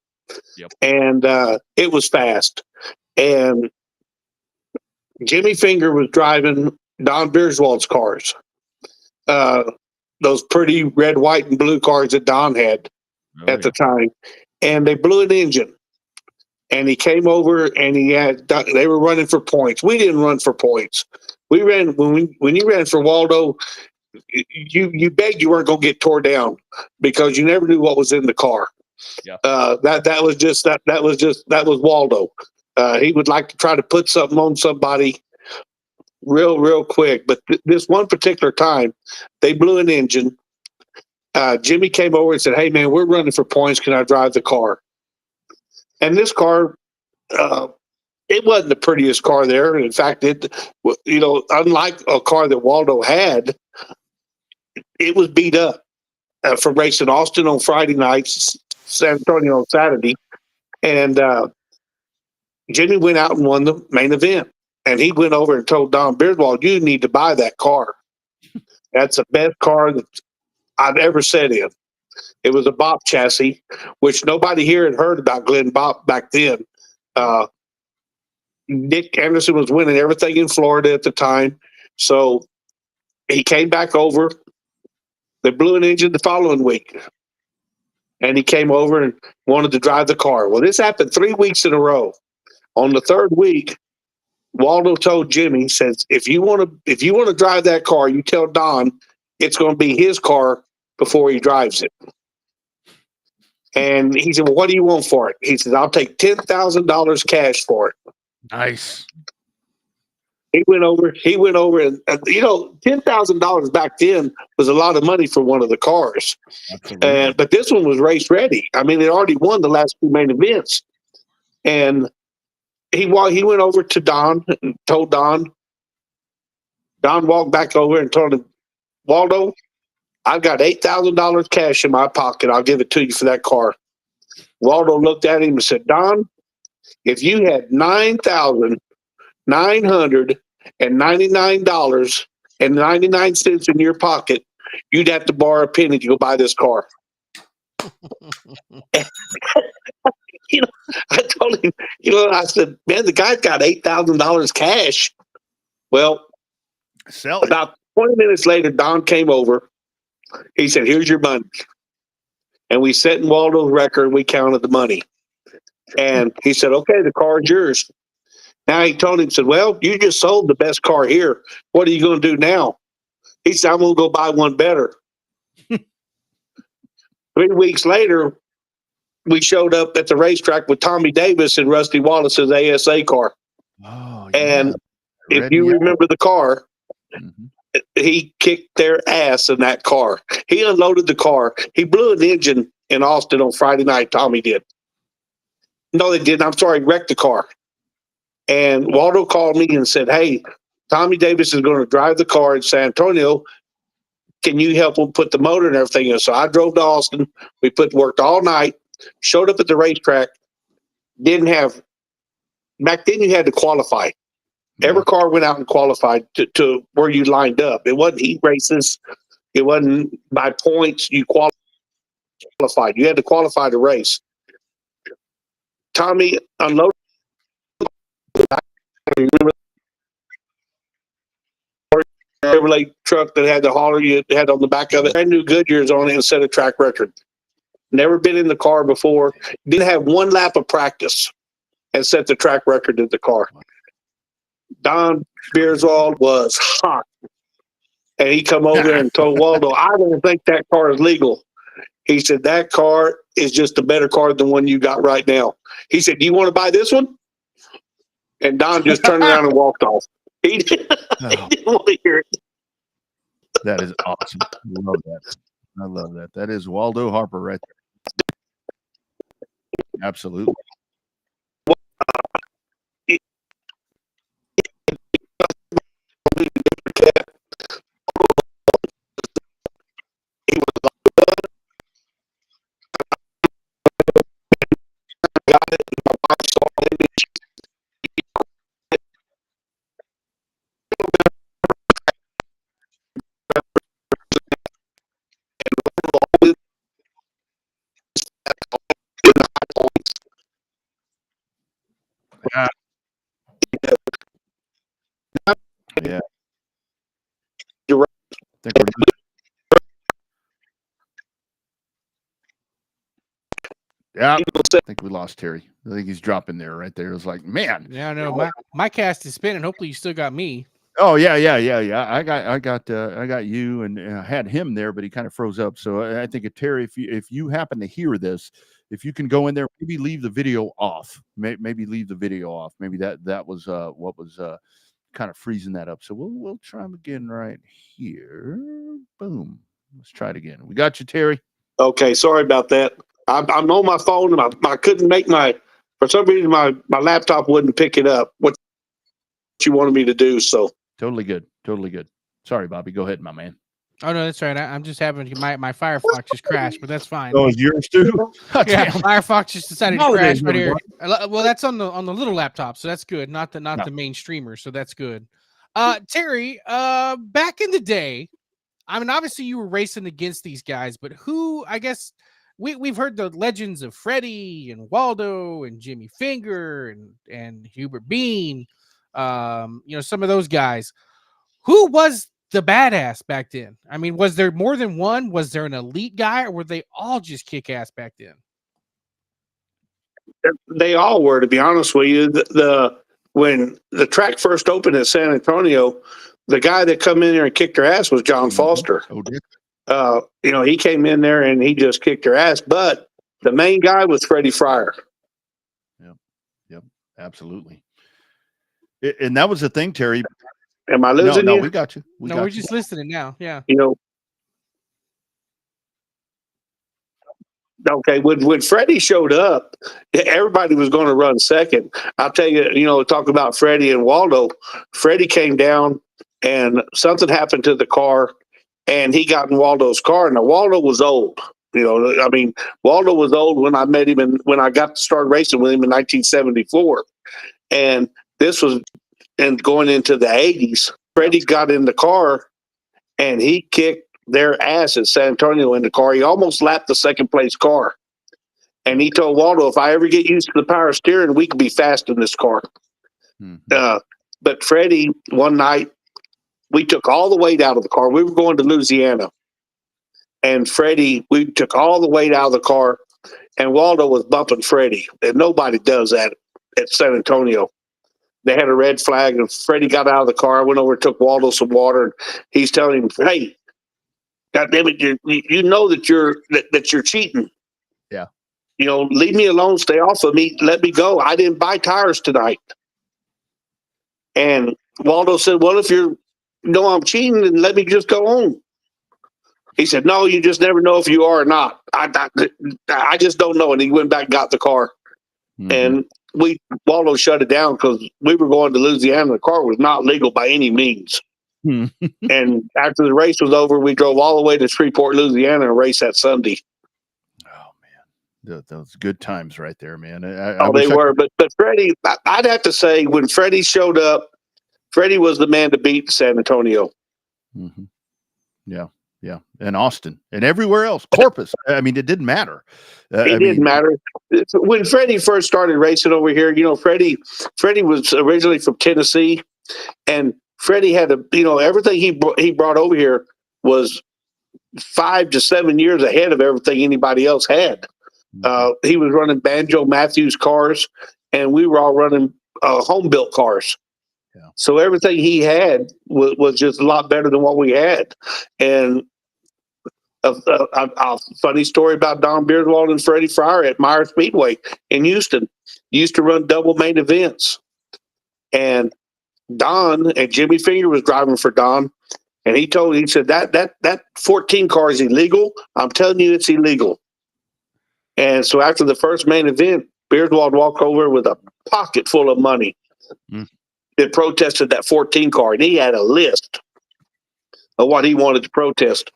Yep. And it was fast. And Jimmy Finger was driving Don Beerswald's cars. Those pretty red, white, and blue cars that Don had at the time. And they blew an engine. And he came over and they were running for points. We didn't run for points. We ran when you ran for Waldo, you begged you weren't going to get tore down because you never knew what was in the car. Yeah. That was Waldo. He would like to try to put something on somebody real quick. But this one particular time, they blew an engine. Jimmy came over and said, "Hey man, we're running for points. Can I drive the car?" And this car, it wasn't the prettiest car there. In fact, unlike a car that Waldo had, it was beat up from racing Austin on Friday nights, San Antonio on Saturday. And Jimmy went out and won the main event. And he went over and told Don Beardwall, "You need to buy that car. That's the best car that I've ever sat in." It was a Bop chassis, which nobody here had heard about Glenn Bop back then. Nick Anderson was winning everything in Florida at the time. So he came back over. They blew an engine the following week. And he came over and wanted to drive the car. Well, this happened 3 weeks in a row. On the third week, Waldo told Jimmy, says, if you want to drive that car, you tell Don it's going to be his car before he drives it. And he said, "Well, what do you want for it?" He said, "I'll take $10,000 cash for it." Nice. He went over, and $10,000 back then was a lot of money for one of the cars. But this one was race ready. I mean, it already won the last two main events. And he went over to Don and told Don. Don walked back over and told him, "Waldo, I've got $8,000 cash in my pocket. I'll give it to you for that car." Waldo looked at him and said, "Don, if you had $9,999.99 in your pocket, you'd have to borrow a penny to go buy this car." I told him, I said, "Man, the guy's got $8,000 cash." Well, sell it. About 20 minutes later, Don came over. He said, "Here's your money." And we set in Waldo's record and we counted the money. And he said, "Okay, the car's yours." Now he told him, said, "Well, you just sold the best car here. What are you going to do now?" He said, "I'm going to go buy one better." 3 weeks later, we showed up at the racetrack with Tommy Davis and Rusty Wallace's ASA car. Oh, and if you remember the car, he kicked their ass in that car. He unloaded the car. He blew an engine in Austin on Friday night. Tommy did. No, they didn't. I'm sorry, wrecked the car. And Waldo called me and said, "Hey, Tommy Davis is going to drive the car in San Antonio. Can you help him put the motor and everything in?" So I drove to Austin. We worked all night, showed up at the racetrack. Back then you had to qualify. Every car went out and qualified to where you lined up. It wasn't heat races. It wasn't by points. You qualified. You had to qualify to race. Tommy unloaded. Remember the Chevrolet truck that had the hauler you had on the back of it? Brand new Goodyears on it and set a track record. Never been in the car before. Didn't have one lap of practice and set the track record in the car. Don Beardwall was hot. And he come over and told Waldo, "I don't think that car is legal." He said, "That car is just a better car than the one you got right now." He said, "Do you want to buy this one?" And Don just turned around and walked off. He didn't want to hear it. That is awesome. I love that. That is Waldo Harper right there. Absolutely. Yeah. You're right. I think we lost Terry. I think he's dropping there right there. It was like, man. Yeah, no, my cast is spinning. Hopefully you still got me. Oh yeah. I got you, and I had him there, but he kind of froze up. So I think, Terry, if you happen to hear this, if you can go in there, maybe leave the video off. Maybe leave the video off. Maybe that was what was kind of freezing that up. So we'll try him again right here. Boom. Let's try it again. We got you, Terry. Okay, sorry about that. I'm on my phone, and I couldn't make for some reason my laptop wouldn't pick it up. What you wanted me to do? So Totally good. Sorry, Bobby. Go ahead, my man. Oh no, that's right. I'm just having my Firefox just crashed, but that's fine. Oh, it's yours too. Yeah, Firefox just decided to crash right here. Well, that's on the little laptop, so that's good. Not the main streamer, so that's good. Terry, back in the day, I mean, obviously you were racing against these guys, but who? I guess we've heard the legends of Freddie and Waldo and Jimmy Finger and Hubert Bean. Some of those guys. Who was the badass back then? I mean, was there more than one? Was there an elite guy, or were they all just kick ass back then? They all were, to be honest with you. When the track first opened at San Antonio, the guy that come in there and kicked their ass was John Foster. He came in there and he just kicked their ass. But the main guy was Freddie Fryer. Yep, absolutely. And that was the thing, Terry. Am I losing you? No, we got you. We're just listening now. Yeah. Okay, when Freddie showed up, everybody was going to run second. I'll tell you, talk about Freddie and Waldo. Freddie came down and something happened to the car, and he got in Waldo's car. Now, Waldo was old. Waldo was old when I met him when I got to start racing with him in 1974. And this was going into the 80s. Freddie got in the car and he kicked their ass at San Antonio in the car. He almost lapped the second place car. And he told Waldo, if I ever get used to the power steering, we can be fast in this car. Mm-hmm. But Freddie, one night, we took all the weight out of the car. We were going to Louisiana. And Freddie, we took all the weight out of the car. And Waldo was bumping Freddie. And nobody does that at San Antonio. They had a red flag, and Freddie got out of the car. I went over and took Waldo some water, and he's telling him, "Hey, God damn it, you know that you're cheating. Yeah, leave me alone. Stay off of me. Let me go. I didn't buy tires tonight." And Waldo said, "Well, if I'm cheating, then let me just go home." He said, "No, you just never know if you are or not. I just don't know." And he went back and got the car, and Waldo shut it down because we were going to Louisiana. The car was not legal by any means. And after the race was over, we drove all the way to Shreveport, Louisiana, and raced that Sunday. Oh man, those good times right there, man. They were. But Freddie, I'd have to say, when Freddie showed up, Freddie was the man to beat San Antonio. Mm-hmm. Yeah, and Austin and everywhere else. Corpus. I mean, it didn't matter. It didn't matter. When Freddie first started racing over here, Freddie was originally from Tennessee, and Freddie had everything he brought over here was 5 to 7 years ahead of everything anybody else had. He was running Banjo Matthews cars, and we were all running home built cars. Yeah. So everything he had was just a lot better than what we had. And a funny story about Don Beardwald and Freddie Fryer at Meyer Speedway in Houston. Used to run double main events. And Don and Jimmy Finger was driving for Don. And he said, that 14 car is illegal. I'm telling you, it's illegal. And so after the first main event, Beardwald walked over with a pocket full of money. That protested that 14 car, and he had a list of what he wanted to protest.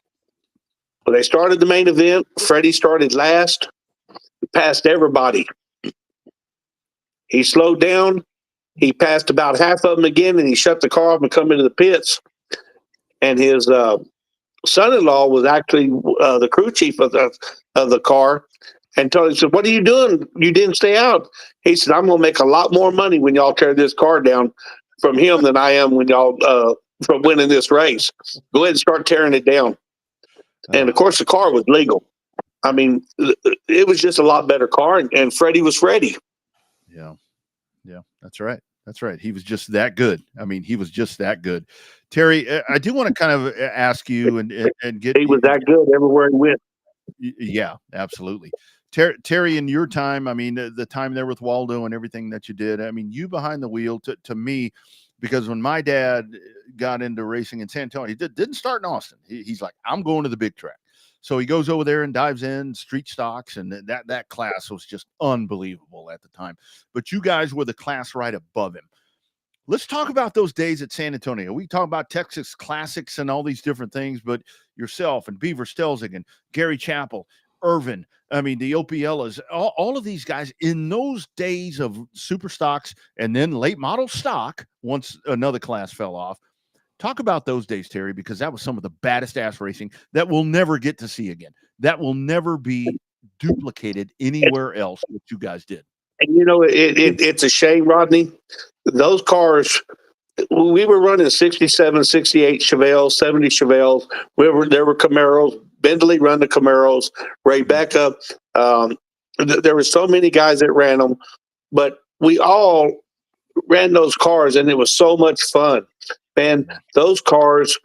But they started the main event. Freddie started last. He passed everybody. He slowed down. He passed about half of them again, and he shut the car off and come into the pits. And his son-in-law was actually the crew chief of the car, and told him, said, "What are you doing? You didn't stay out." He said, "I'm going to make a lot more money when y'all tear this car down from him than I am when y'all from winning this race. Go ahead and start tearing it down." And of course, the car was legal. I mean, it was just a lot better car, and Freddie was Freddie. Yeah, that's right. That's right. He was just that good. I mean, he was just that good. Terry, I do want to kind of ask you and get. He was that good everywhere he went. Yeah, absolutely. Terry, in your time, I mean, the time there with Waldo and everything that you did, I mean, you behind the wheel to me, because when my dad got into racing in San Antonio, he didn't start in Austin. He's like, I'm going to the big track. So he goes over there and dives in street stocks, and that class was just unbelievable at the time. But you guys were the class right above him. Let's talk about those days at San Antonio. We talk about Texas Classics and all these different things, but yourself and Beaver Stelzig and Gary Chappell, Irvin, I mean, the Opiellas, all of these guys in those days of super stocks and then late model stock, once another class fell off. Talk about those days, Terry, because that was some of the baddest ass racing that we'll never get to see again. That will never be duplicated anywhere else, what you guys did. And, you know, it's a shame, Rodney. Those cars, we were running 67, 68 Chevelles, 70 Chevelles. There were Camaros. Bentley run the Camaros. Revved. There were so many guys that ran them, but we all ran those cars, and it was so much fun. And those cars,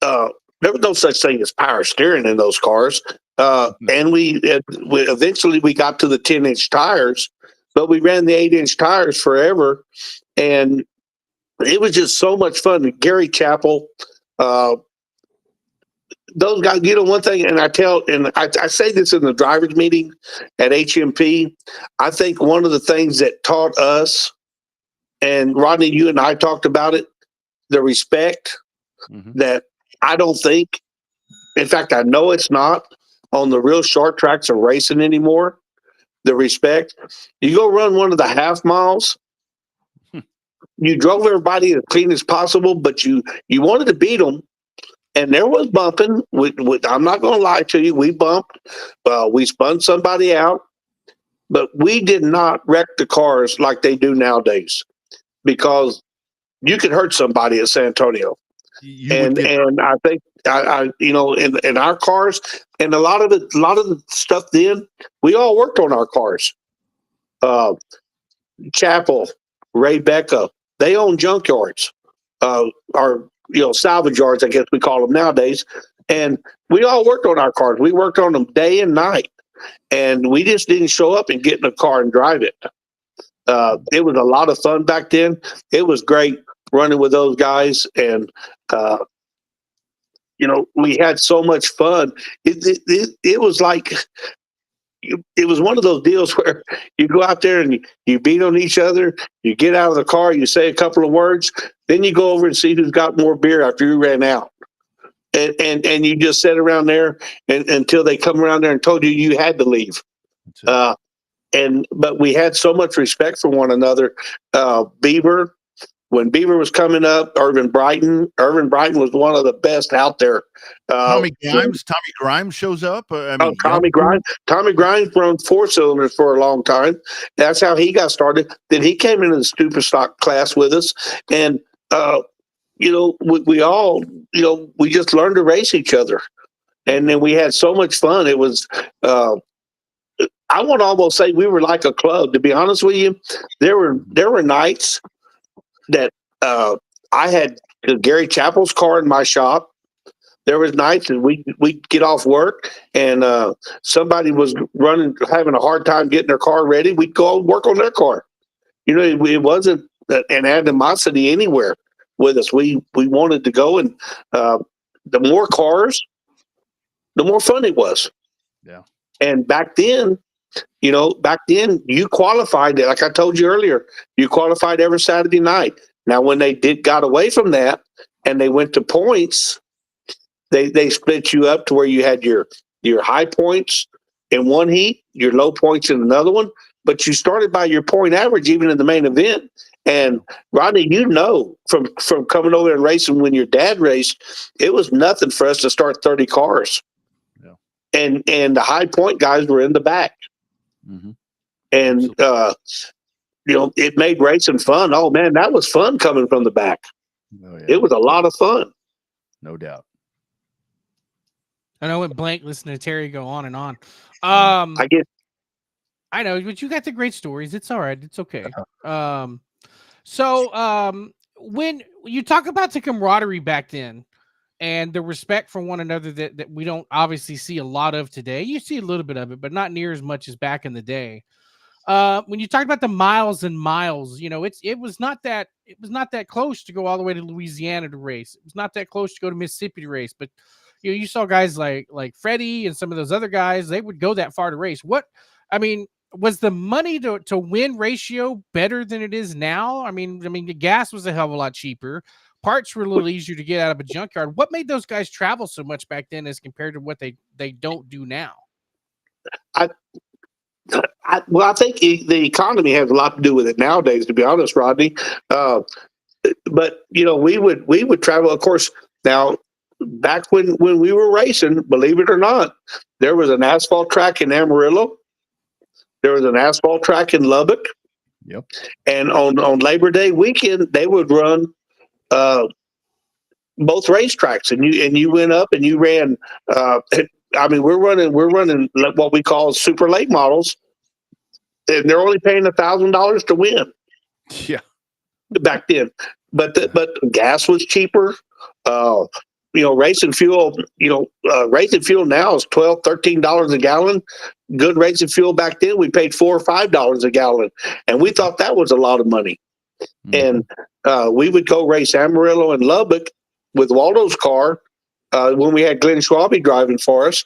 there was no such thing as power steering in those cars. And we eventually we got to the 10-inch tires, but we ran the 8-inch tires forever. And it was just so much fun. Gary Chappell, those guys, you know, one thing, and I say this in the drivers meeting at HMP, I think one of the things that taught us, and Rodney, you and I talked about it, the respect that I don't think, in fact, I know it's not on the real short tracks of racing anymore. The respect. You go run one of the half miles, you drove everybody as clean as possible, but you wanted to beat them. And there was bumping. I'm not going to lie to you. We bumped. We spun somebody out. But we did not wreck the cars like they do nowadays, because you could hurt somebody at San Antonio. And I think you know, in our cars, and a lot of the stuff then, we all worked on our cars. Chappell, Revved, they own junkyards, or salvage yards, I guess we call them nowadays. And we all worked on our cars. We worked on them day and night, and we just didn't show up and get in a car and drive it. It was a lot of fun back then. It was great running with those guys, and we had so much fun. It was like, it was one of those deals where you go out there and you beat on each other, you get out of the car, you say a couple of words, then you go over and see who's got more beer after you ran out. And you just sit around there until they come around there and told you had to leave. But we had so much respect for one another. Beaver, when Beaver was coming up, Irvin Brighton was one of the best out there. Tommy Grimes shows up. Tommy Grimes run 4-cylinders for a long time. That's how he got started. Then he came into the super stock class with us, and we all, we just learned to race each other, and then we had so much fun. It was. I want to almost say we were like a club. To be honest with you, there were nights that I had Gary Chappell's car in my shop. There was nights that we'd get off work and somebody was having a hard time getting their car ready. We'd go and work on their car. It wasn't an animosity anywhere with us. We wanted to go, and the more cars, the more fun it was. Yeah. And back then, you qualified, like I told you earlier, you qualified every Saturday night. Now, when they got away from that and they went to points, they split you up to where you had your high points in one heat, your low points in another one, but you started by your point average even in the main event. And Rodney, from coming over and racing when your dad raced, it was nothing for us to start 30 cars. Yeah. And the high point guys were in the back. Mm-hmm. And it made racing fun. Oh man, that was fun coming from the back. Oh, yeah. It was a lot of fun. No doubt. I know, went blank listening to Terry go on and on. I know, but you got the great stories. It's all right. It's okay. So when you talk about the camaraderie back then and the respect for one another that we don't obviously see a lot of today, you see a little bit of it, but not near as much as back in the day. When you talk about the miles and miles, you know, it was not that close to go all the way to Louisiana to race. It was not that close to go to Mississippi to race, but you know, you saw guys like Freddie and some of those other guys, they would go that far to race. Was the money to win ratio better than it is now? I mean, the gas was a hell of a lot cheaper. Parts were a little easier to get out of a junkyard. What made those guys travel so much back then as compared to what they don't do now? I think the economy has a lot to do with it nowadays, to be honest, Rodney. But you know, we would travel, of course. Now, back when we were racing, believe it or not, there was an asphalt track in Amarillo. There was an asphalt track in Lubbock. Yep. And on Labor Day weekend, they would run both racetracks, and you went up and you ran. I mean, we're running what we call super late models, and they're only paying $1,000 to win. Yeah. Back then, but gas was cheaper. You know, racing fuel now is $12-13 a gallon. Good racing fuel back then, we paid $4 or $5 a gallon, and we thought that was a lot of money. Mm-hmm. And we would go race Amarillo and Lubbock with Waldo's car when we had Glenn Schwabe driving for us,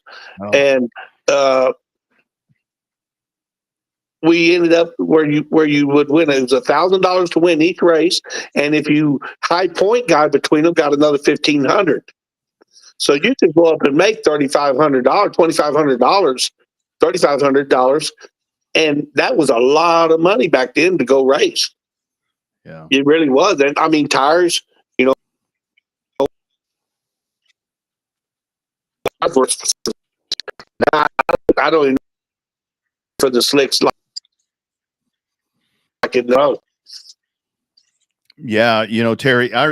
and we ended up where you would win. It was $1,000 to win each race, and if you high point guy between them got another $1,500. So you could go up and make $2,500, $3,500, and that was a lot of money back then to go race. Yeah, it really was. And I mean, tires, you know, I don't even for the slicks like it no. Yeah, you know, Terry, I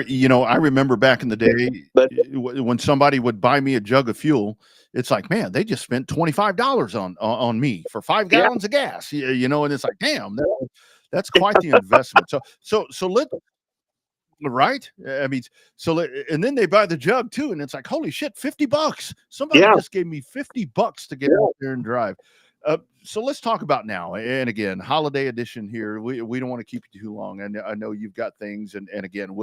remember back in the day, but when somebody would buy me a jug of fuel, it's like, man, they just spent $25 on me for 5 gallons of gas, you know, and it's like, damn, that's quite the investment. So let right. I mean, and then they buy the jug too, and it's like, holy shit, $50. Somebody just gave me $50 to get out there and drive. So let's talk about now. And again, holiday edition here. We don't want to keep you too long. And I know you've got things. And again,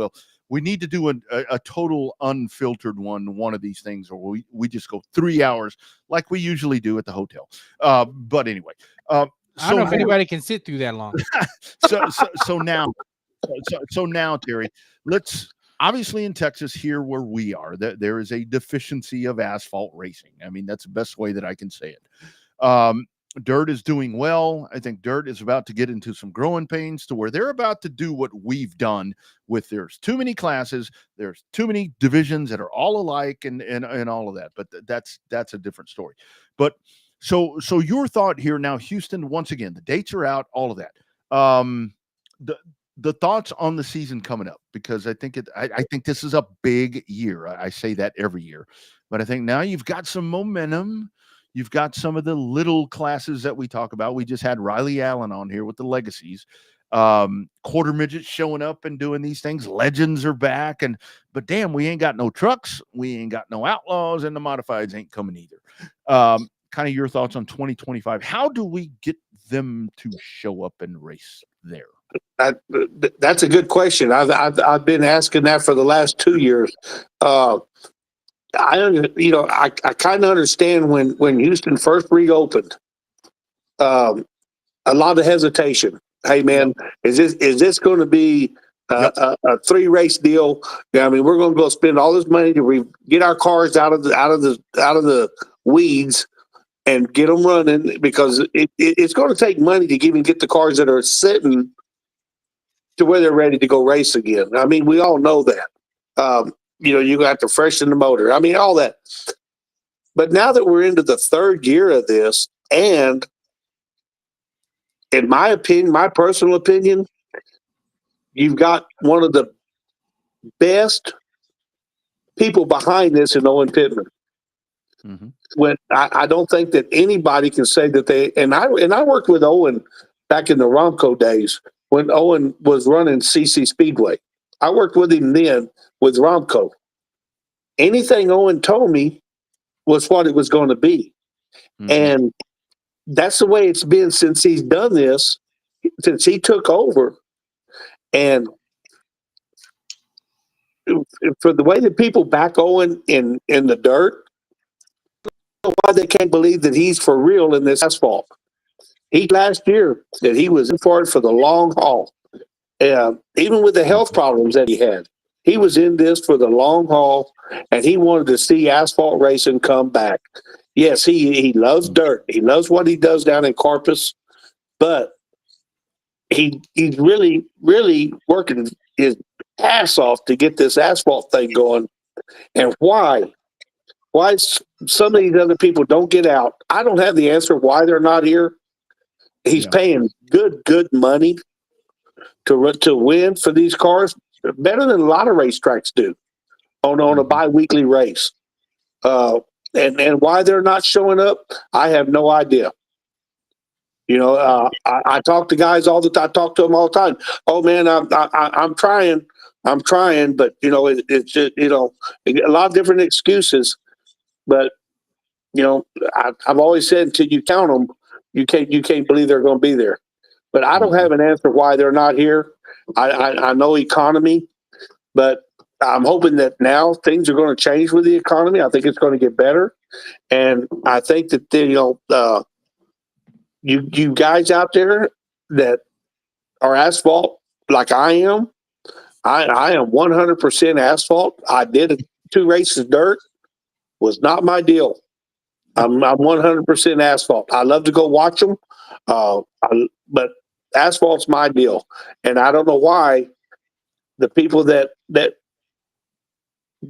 we need to do a total unfiltered one of these things, or we just go 3 hours like we usually do at the hotel. But anyway, I don't know if anybody can sit through that long. So now, Terry, let's obviously in Texas here where we are, there is a deficiency of asphalt racing. I mean, that's the best way that I can say it. Dirt is doing well. I think Dirt is about to get into some growing pains to where they're about to do what we've done with there's too many classes, there's too many divisions that are all alike and all of that. But that's a different story. But so your thought here now, Houston, once again, the dates are out, all of that. The thoughts on the season coming up, because I think this is a big year. I say that every year, but I think now you've got some momentum. You've got some of the little classes that we talk about. We just had Riley Allen on here with the legacies, quarter midgets showing up and doing these things. Legends are back, but damn, we ain't got no trucks. We ain't got no outlaws, and the modifieds ain't coming either. Kind of your thoughts on 2025. How do we get them to show up and race there? That's a good question. I've been asking that for the last 2 years. I kind of understand when Houston first reopened, a lot of hesitation. Hey man, is this going to be a 3-race deal? I mean, we're going to go spend all this money to get our cars out of the weeds and get them running, because it's going to take money to even get the cars that are sitting to where they're ready to go race again. I mean, we all know that. You got to freshen the motor. I mean, all that. But now that we're into the 3rd year of this, and in my opinion, my personal opinion, you've got one of the best people behind this in Owen Pittman. Mm-hmm. When I don't think that anybody can say that they, and I worked with Owen back in the Romco days, when Owen was running CC Speedway. I worked with him then with Romco. Anything Owen told me was what it was going to be. Mhm. And that's the way it's been since he's done this, since he took over. And for the way that people back Owen in the dirt, why they can't believe that he's for real in this asphalt. He last year that he was in for it for the long haul. Even with the health problems that he was in this for the long haul, and he wanted to see asphalt racing come back. Yes, he loves dirt. He loves what he does down in Corpus, but he's really, really working his ass off to get this asphalt thing going. And why some of these other people don't get out? I don't have the answer why they're not here. He's paying good money to win for these cars, better than a lot of racetracks do on a bi-weekly race. And why they're not showing up, I have no idea. You know, I talk to guys all the time. I talk to them all the time. Oh man, I'm trying, but you know, it's just, you know, a lot of different excuses. But you know, I've always said until you count them, you can't believe they're going to be there. But I don't have an answer why they're not here. I know economy, but I'm hoping that now things are going to change with the economy. I think it's going to get better, and I think that you guys out there that are asphalt like I am, I am 100% asphalt. I did 2 races dirt, was not my deal. I'm 100% asphalt. I love to go watch them, but asphalt's my deal, and I don't know why the people that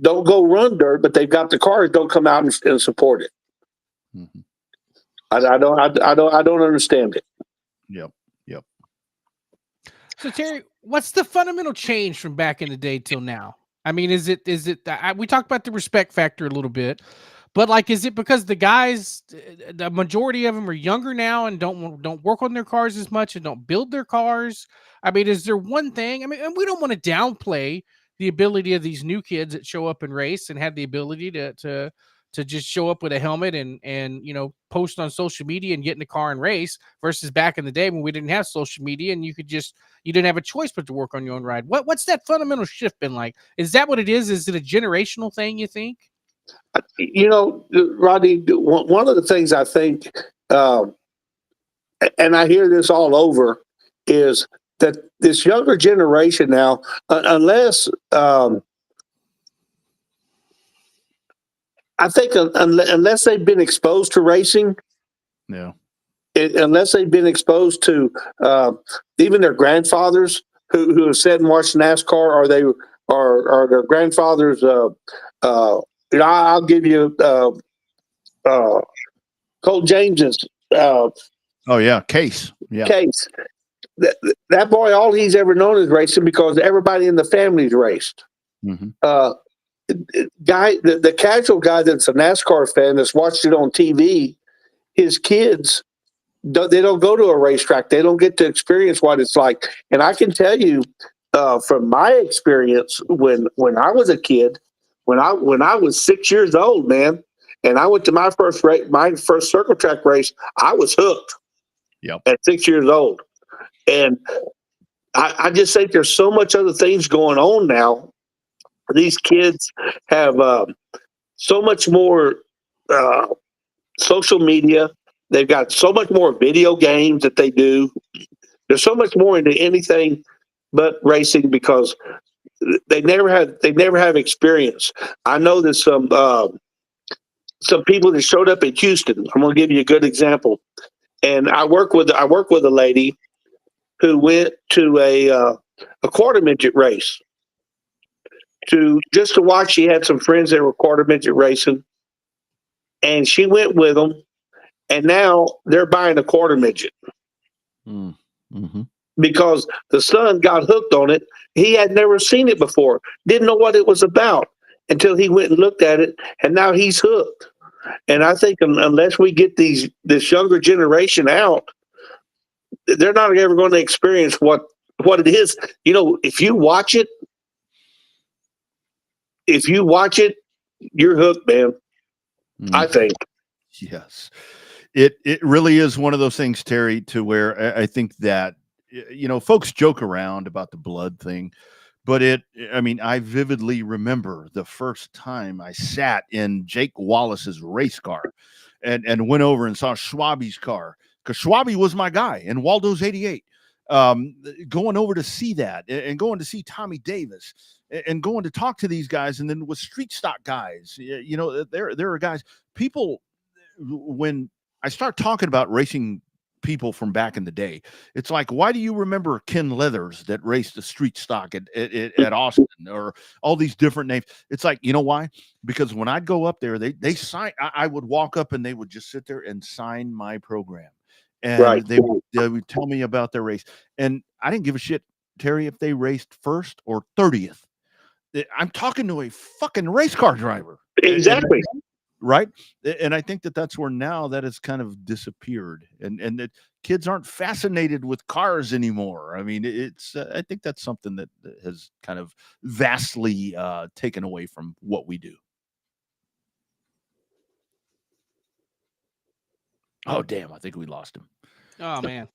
don't go run dirt, but they've got the cars, don't come out and support it. Mhm. I don't understand it. Yep. So Terry, what's the fundamental change from back in the day till now? I mean, is it we talked about the respect factor a little bit, but like, is it because the guys, the majority of them are younger now and don't work on their cars as much and don't build their cars? I mean, is there one thing? I mean, and we don't want to downplay the ability of these new kids that show up and race and have the ability to just show up with a helmet and you know, post on social media and get in the car and race versus back in the day when we didn't have social media and you didn't have a choice but to work on your own ride. What's that fundamental shift been like? Is that what it is? Is it a generational thing, you think? You know, Rodney, one of the things I think, and I hear this all over, is that this younger generation now, unless I think unless they've been exposed to racing, Yeah. Unless they've been exposed to even their grandfathers who have sat and watched NASCAR, or their grandfathers. You know, I'll give you Colt James's Oh yeah. Case. Yeah. case. That boy, all he's ever known is racing because everybody in the family's raced. Mhm. The casual guy that's a NASCAR fan that's watched it on TV, his kids, they don't go to a racetrack. They don't get to experience what it's like. And I can tell you from my experience when I was a kid, when I was 6 years old, man, and I went to my first circle track race, I was hooked. Yep. At 6 years old. And I just think there's so much other things going on now. These kids have so much more social media. They've got so much more video games that they do. There's so much more into anything but racing because they never have experience. I know that some people that showed up in Houston. I'm going to give you a good example. And I work with a lady who went to a quarter midget race just to watch. She had some friends that were quarter midget racing, and she went with them. And now they're buying a quarter midget Mm-hmm. because the son got hooked on it. He had never seen it before, didn't know what it was about until he went and looked at it, and now he's hooked. And I think unless we get this younger generation out, they're not ever going to experience what what it is. If you watch it, you're hooked, man. I think. Yes. It really is one of those things, Terry, to where I think that, folks joke around about the blood thing, but I vividly remember the first time I sat in Jake Wallace's race car and went over and saw Schwabe's car, because Schwabe was my guy in Waldo's 88. Going over to see that and going to see Tommy Davis and going to talk to these guys, and then with street stock guys, there are guys, people, when I start talking about racing people from back in the day, it's like, why do you remember Ken Leathers that raced the street stock at Austin, or all these different names? It's like, you know why? Because when I'd go up there, they sign. I would walk up and they would just sit there and sign my program, and Right. they would tell me about their race, and I didn't give a shit, Terry, if they raced first or 30th. I'm talking to a fucking race car driver. Exactly. Right. And I think that's where now that has kind of disappeared, and that kids aren't fascinated with cars anymore. I mean, it's I think that's something that has kind of vastly taken away from what we do. Oh, damn. I think we lost him. Oh, man.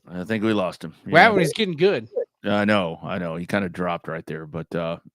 I think we lost him. Well, he's getting good. I know. He kind of dropped right there, but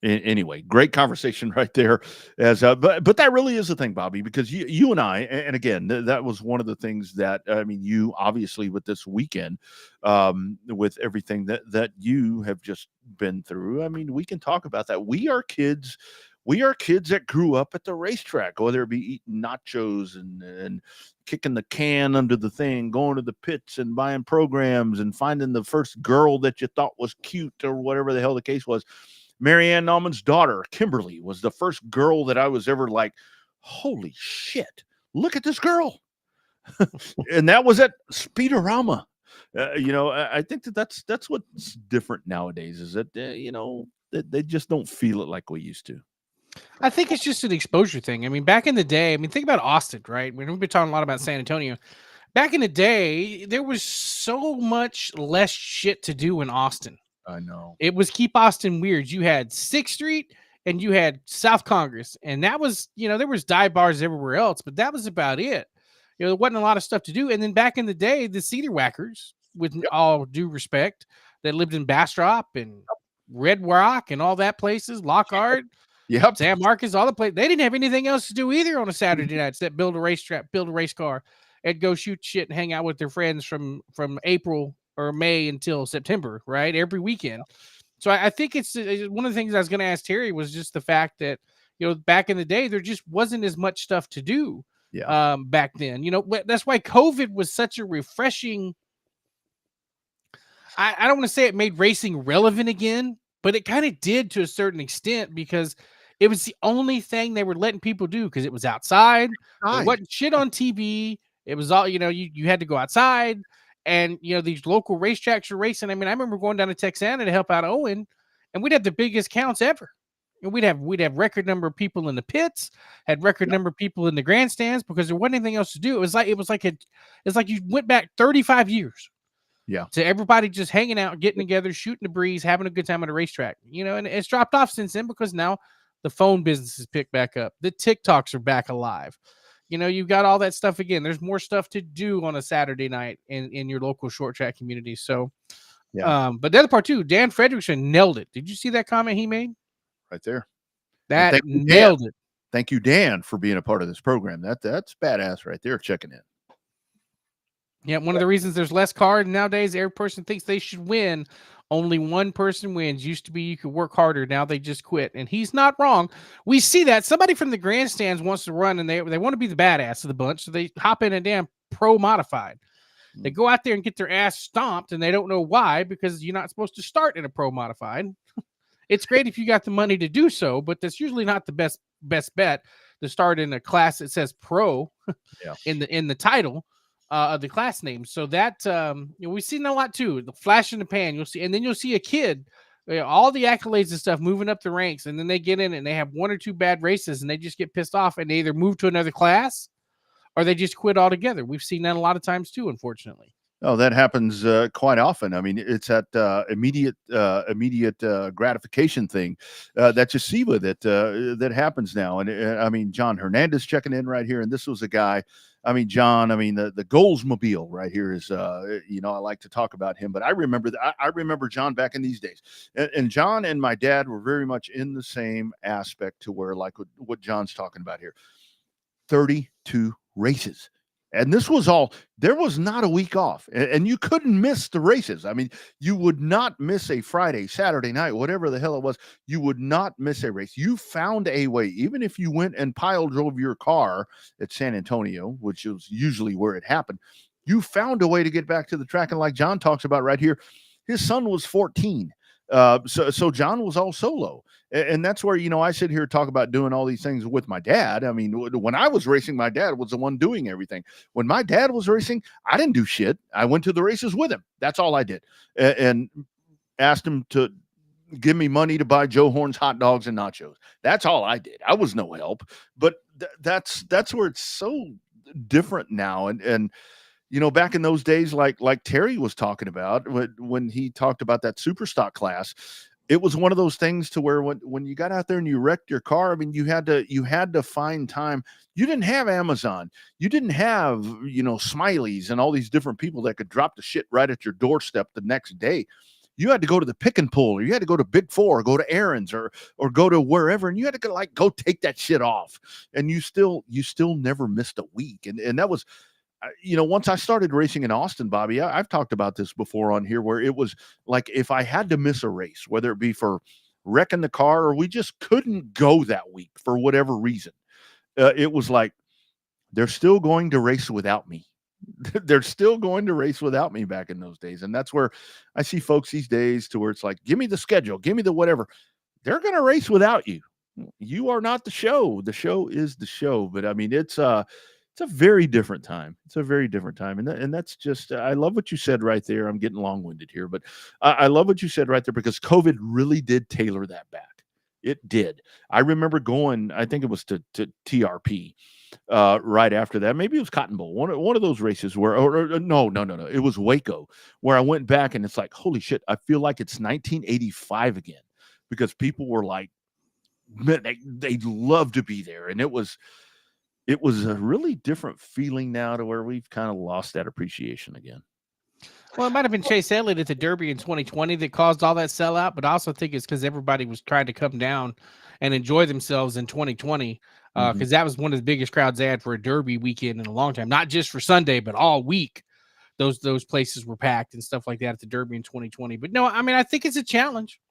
anyway, great conversation right there. But that really is the thing, Bobby, because you and I, and again, that was one of the things that you obviously with this weekend, with everything that you have just been through. I mean, we can talk about that. We are kids that grew up at the racetrack, whether it be eating nachos and kicking the can under the thing, going to the pits and buying programs and finding the first girl that you thought was cute or whatever the hell the case was. Marianne Nauman's daughter, Kimberly, was the first girl that I was ever like, holy shit, look at this girl. And that was at Speedorama. I think that's what's different nowadays, is that, they just don't feel it like we used to. I think it's just an exposure thing. I mean, back in the day, think about Austin, right? We've been talking a lot about San Antonio. Back in the day, there was so much less shit to do in Austin. I know. It was keep Austin weird. You had 6th Street and you had South Congress. And that was, there was dive bars everywhere else, but that was about it. There wasn't a lot of stuff to do. And then back in the day, the Cedar Whackers, with all due respect, that lived in Bastrop and Red Rock and all that places, Lockhart. Yep. San Marcos, all the place. They didn't have anything else to do either on a Saturday night except build a racetrack, build a race car, and go shoot shit and hang out with their friends from April or May until September, right? Every weekend. So I think it's one of the things I was going to ask Terry was just the fact that, back in the day, there just wasn't as much stuff to do back then. That's why COVID was such a refreshing. I don't want to say it made racing relevant again, but it kind of did to a certain extent, because it was the only thing they were letting people do, because it was outside. There wasn't shit on TV. It was all, you had to go outside, and, these local racetracks were racing. I remember going down to Texana to help out Owen, and we'd have the biggest counts ever. And we'd have record number of people in the pits, had record number of people in the grandstands, because there wasn't anything else to do. It's like you went back 35 years. Yeah. To everybody just hanging out, getting together, shooting the breeze, having a good time at a racetrack, and it's dropped off since then, because now the phone business has picked back up. The TikToks are back alive. You've got all that stuff again. There's more stuff to do on a Saturday night in your local short track community. So, but the other part too, Dan Fredrickson nailed it. Did you see that comment he made? Right there. That nailed it. Thank you, Dan, for being a part of this program. That's badass right there, checking in. Yeah, one of the reasons there's less cards nowadays, every person thinks they should win. Only one person wins. Used to be you could work harder. Now they just quit. And he's not wrong. We see that. Somebody from the grandstands wants to run, and they want to be the badass of the bunch, so they hop in a damn pro modified. They go out there and get their ass stomped, and they don't know why, because you're not supposed to start in a pro modified. It's great if you got the money to do so, but that's usually not the best bet to start in a class that says pro in the title of the class name. So that we've seen a lot too. The flash in the pan, you'll see, and then you'll see a kid, all the accolades and stuff moving up the ranks, and then they get in and they have one or two bad races, and they just get pissed off, and they either move to another class or they just quit altogether. We've seen that a lot of times too, unfortunately. Oh, that happens quite often. I mean, it's that immediate gratification thing that you see with it that happens now. And I mean, John Hernandez checking in right here, and this was a guy. I mean, John. I mean, the Goalsmobile right here is. I like to talk about him, but I remember I remember John back in these days, and John and my dad were very much in the same aspect to where, like what John's talking about here, 32 races. And this was all, there was not a week off, and you couldn't miss the races. I mean, you would not miss a Friday, Saturday night, whatever the hell it was. You would not miss a race. You found a way, even if you went and pile drove your car at San Antonio, which is usually where it happened. You found a way to get back to the track. And like John talks about right here, his son was 14. So John was all solo. And that's where, I sit here and talk about doing all these things with my dad. I mean, when I was racing, my dad was the one doing everything. When my dad was racing, I didn't do shit. I went to the races with him. That's all I did. And asked him to give me money to buy Joe Horn's hot dogs and nachos. That's all I did. I was no help. But that's where it's so different now. And back in those days, like Terry was talking about when he talked about that super stock class, it was one of those things to where when you got out there and you wrecked your car, I mean, you had to find time. You didn't have Amazon. You didn't have, Smileys and all these different people that could drop the shit right at your doorstep the next day. You had to go to the pick and pull, or you had to go to Big Four, or go to Aaron's, or go to wherever, and you had to go take that shit off. And you still never missed a week. And that was, once I started racing in Austin, Bobby, I've talked about this before on here, where it was like, if I had to miss a race, whether it be for wrecking the car or we just couldn't go that week for whatever reason, it was like, they're still going to race without me. They're still going to race without me back in those days. And that's where I see folks these days to where it's like, give me the schedule, give me the whatever. They're going to race without you. You are not the show. The show is the show. But I mean, it's a very different time. It's a very different time. And that's just, I love what you said right there. I'm getting long-winded here, but I love what you said right there, because COVID really did tailor that back. It did. I remember going, I think it was to TRP right after that. Maybe it was Cotton Bowl, one of those races where, no. It was Waco, where I went back and it's like, holy shit, I feel like it's 1985 again, because people were like, they love to be there. And it was a really different feeling now, to where we've kind of lost that appreciation again. Well, it might have been Chase Elliott at the Derby in 2020 that caused all that sellout, but I also think it's because everybody was trying to come down and enjoy themselves in 2020, because that was one of the biggest crowds they had for a Derby weekend in a long time, not just for Sunday, but all week. Those places were packed and stuff like that at the Derby in 2020. But no, I mean, I think it's a challenge.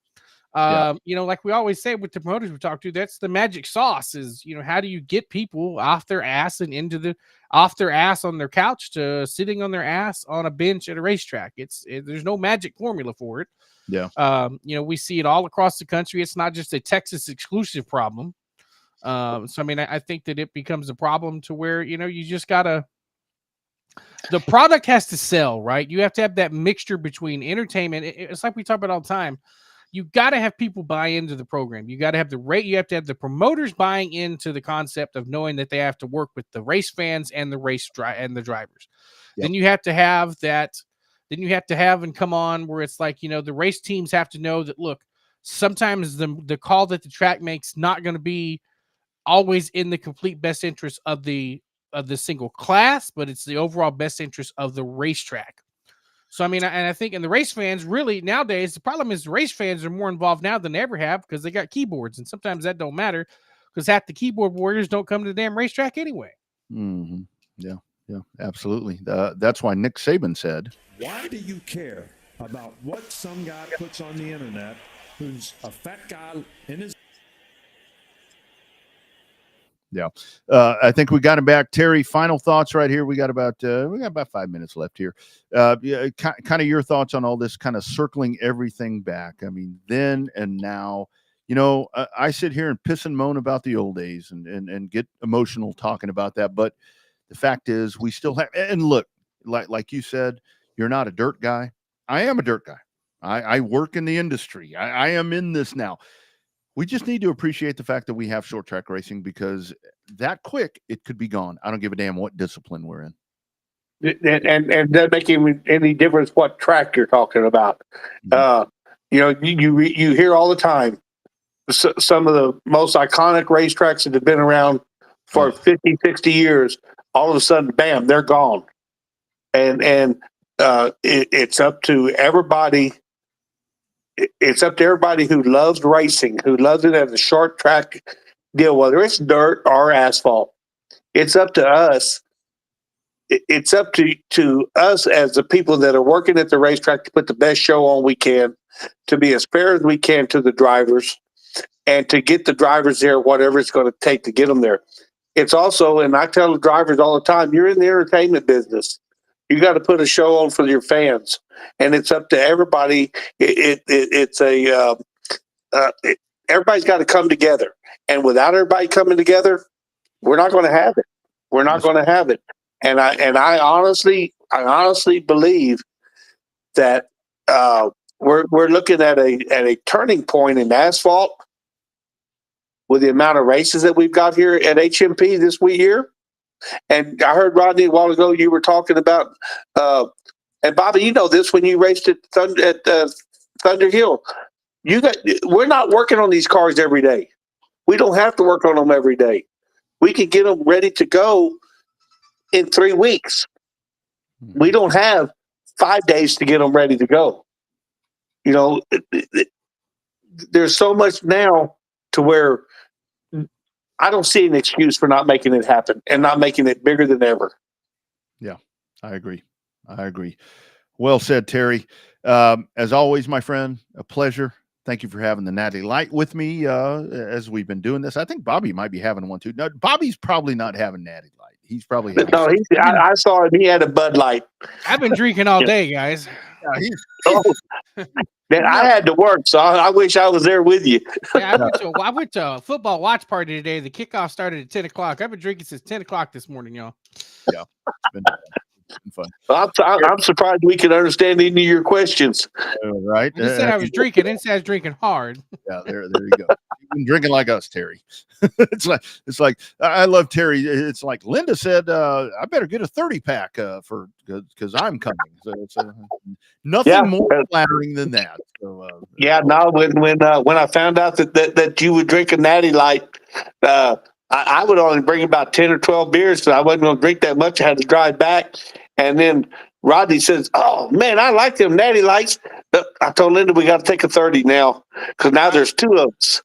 Like we always say with the promoters we talk to, that's the magic sauce is, how do you get people off their ass and off their ass on their couch to sitting on their ass on a bench at a racetrack? There's no magic formula for it. Yeah. We see it all across the country. It's not just a Texas exclusive problem. So, I mean, I think that it becomes a problem to where, you just gotta, the product has to sell, right? You have to have that mixture between entertainment. It's like we talk about all the time. You got to have people buy into the program. You got to have you have to have the promoters buying into the concept of knowing that they have to work with the race fans and the and the drivers. Yep. Then you have to have that. Then you have to have and come on where it's like, the race teams have to know that, look, sometimes the call that the track makes not going to be always in the complete best interest of the single class, but it's the overall best interest of the racetrack. So, I mean, and I think, and the race fans really nowadays, the problem is the race fans are more involved now than they ever have, because they got keyboards, and sometimes that don't matter because half the keyboard warriors don't come to the damn racetrack anyway. Mm-hmm. Yeah, absolutely. That's why Nick Saban said, why do you care about what some guy puts on the internet who's a fat guy in his... Yeah. I think we got him back. Terry, final thoughts right here. We got about 5 minutes left here. Kind of your thoughts on all this, kind of circling everything back. I mean, then and now, I sit here and piss and moan about the old days and get emotional talking about that. But the fact is, we still have, and look, like you said, you're not a dirt guy. I am a dirt guy. I work in the industry. I am in this now. We just need to appreciate the fact that we have short track racing, because that quick, it could be gone. I don't give a damn what discipline we're in. and doesn't make any difference what track you're talking about. You hear all the time some of the most iconic racetracks that have been around for 50, 60 years. All of a sudden, bam, they're gone, and it's up to everybody. It's up to everybody who loves racing, who loves it as a short track deal, whether it's dirt or asphalt. It's up to us. It's up to us as the people that are working at the racetrack to put the best show on we can, to be as fair as we can to the drivers, and to get the drivers there, whatever it's going to take to get them there. It's also, and I tell the drivers all the time, you're in the entertainment business. You got to put a show on for your fans, and it's up to everybody. Everybody's got to come together, and without everybody coming together, we're not going to have it. We're not going to have it. And I honestly believe that we're looking at a turning point in asphalt with the amount of races that we've got here at HMP this year. And I heard Rodney a while ago, you were talking about, and Bobby, you know this, when you raced at Thunder Hill, we're not working on these cars every day. We don't have to work on them every day. We can get them ready to go in 3 weeks. We don't have 5 days to get them ready to go. There's so much now to where I don't see an excuse for not making it happen and not making it bigger than ever. Yeah, I agree. Well said, Terry. As always, my friend, a pleasure. Thank you for having the Natty Light with me as we've been doing this. I think Bobby might be having one too. No, Bobby's probably not having Natty Light. He's probably having I saw him. He had a Bud Light. I've been drinking all day, guys. Man, I had to work, so I wish I was there with you. Yeah, I went to a football watch party today. The kickoff started at 10 o'clock. I've been drinking since 10 o'clock this morning, y'all. Yeah, it's been fun. I'm surprised we can understand any of your questions. Right? You said I was drinking. Didn't say I was drinking hard. Yeah, there you go. You've been drinking like us, Terry. It's like I love Terry. It's like Linda said, I better get a 30-pack because I'm coming. So it's nothing more flattering than that. So when I found out that you would drink a Natty Light, I would only bring about 10 or 12 beers, so I wasn't going to drink that much. I had to drive back. And then Rodney says, "Oh, man, I like them Natty Lights." I told Linda we got to take a 30 now because now there's 2 of us.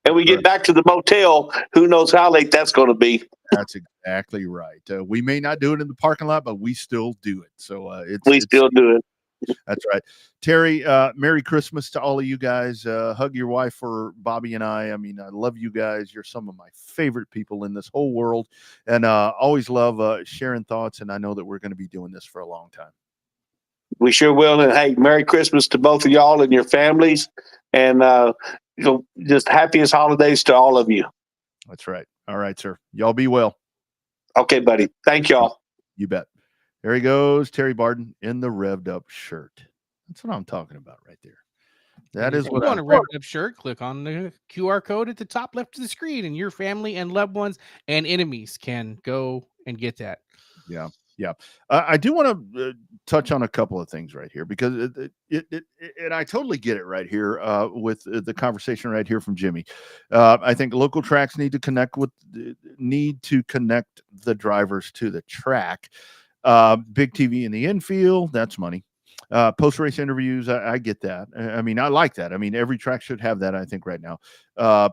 And we get back to the motel, who knows how late that's going to be. That's exactly right. We may not do it in the parking lot, but we still do it. So we still do it. That's right. Terry, Merry Christmas to all of you guys. Hug your wife for Bobby and I. I mean, I love you guys. You're some of my favorite people in this whole world, and always love sharing thoughts. And I know that we're going to be doing this for a long time. We sure will. And hey, Merry Christmas to both of y'all and your families, and just happiest holidays to all of you. That's right. All right, sir. Y'all be well. Okay, buddy. Thank y'all. You bet. There he goes, Terry Barden in the Revved Up shirt. That's what I'm talking about right there. That is what you want a Revved Up shirt. Click on the QR code at the top left of the screen, and your family and loved ones and enemies can go and get that. Yeah. I do want to touch on a couple of things right here because and I totally get it right here with the conversation right here from Jimmy. I think local tracks need to connect the drivers to the track. Big TV in the infield, that's money. Post-race interviews, I get that. I mean, I like that. I mean, every track should have that, I think, right now.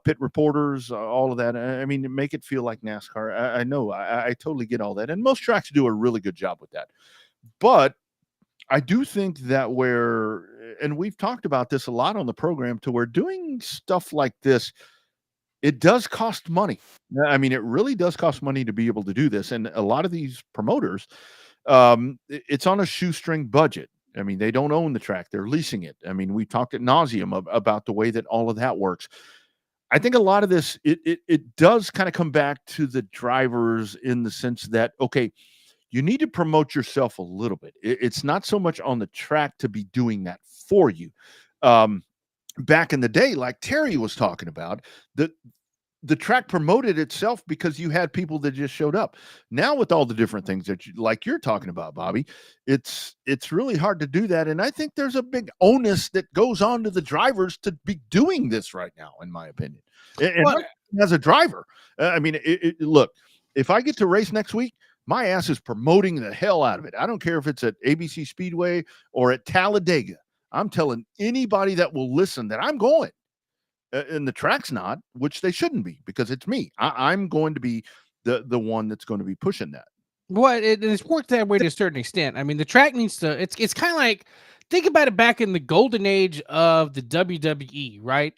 Pit reporters, all of that. I mean, make it feel like NASCAR. I know. I totally get all that. And most tracks do a really good job with that. But I do think that and we've talked about this a lot on the program, to where doing stuff like this, it does cost money. I mean, it really does cost money to be able to do this. And a lot of these promoters, it's on a shoestring budget. I mean, they don't own the track. They're leasing it. I mean, we talked ad nauseum about the way that all of that works. I think a lot of this, it does kind of come back to the drivers in the sense that, okay, you need to promote yourself a little bit. It's not so much on the track to be doing that for you. Back in the day, like Terry was talking about, the track promoted itself because you had people that just showed up. Now with all the different things that you're talking about, Bobby, it's really hard to do that. And I think there's a big onus that goes on to the drivers to be doing this right now, in my opinion. And as a driver, I mean, look, if I get to race next week, my ass is promoting the hell out of it. I don't care if it's at ABC Speedway or at Talladega. I'm telling anybody that will listen that I'm going. And the track's not, which they shouldn't be, because it's me. I'm going to be the one that's going to be pushing that. Well, it's worked that way to a certain extent. I mean, the track needs to. It's kind of like, think about it back in the golden age of the WWE, right,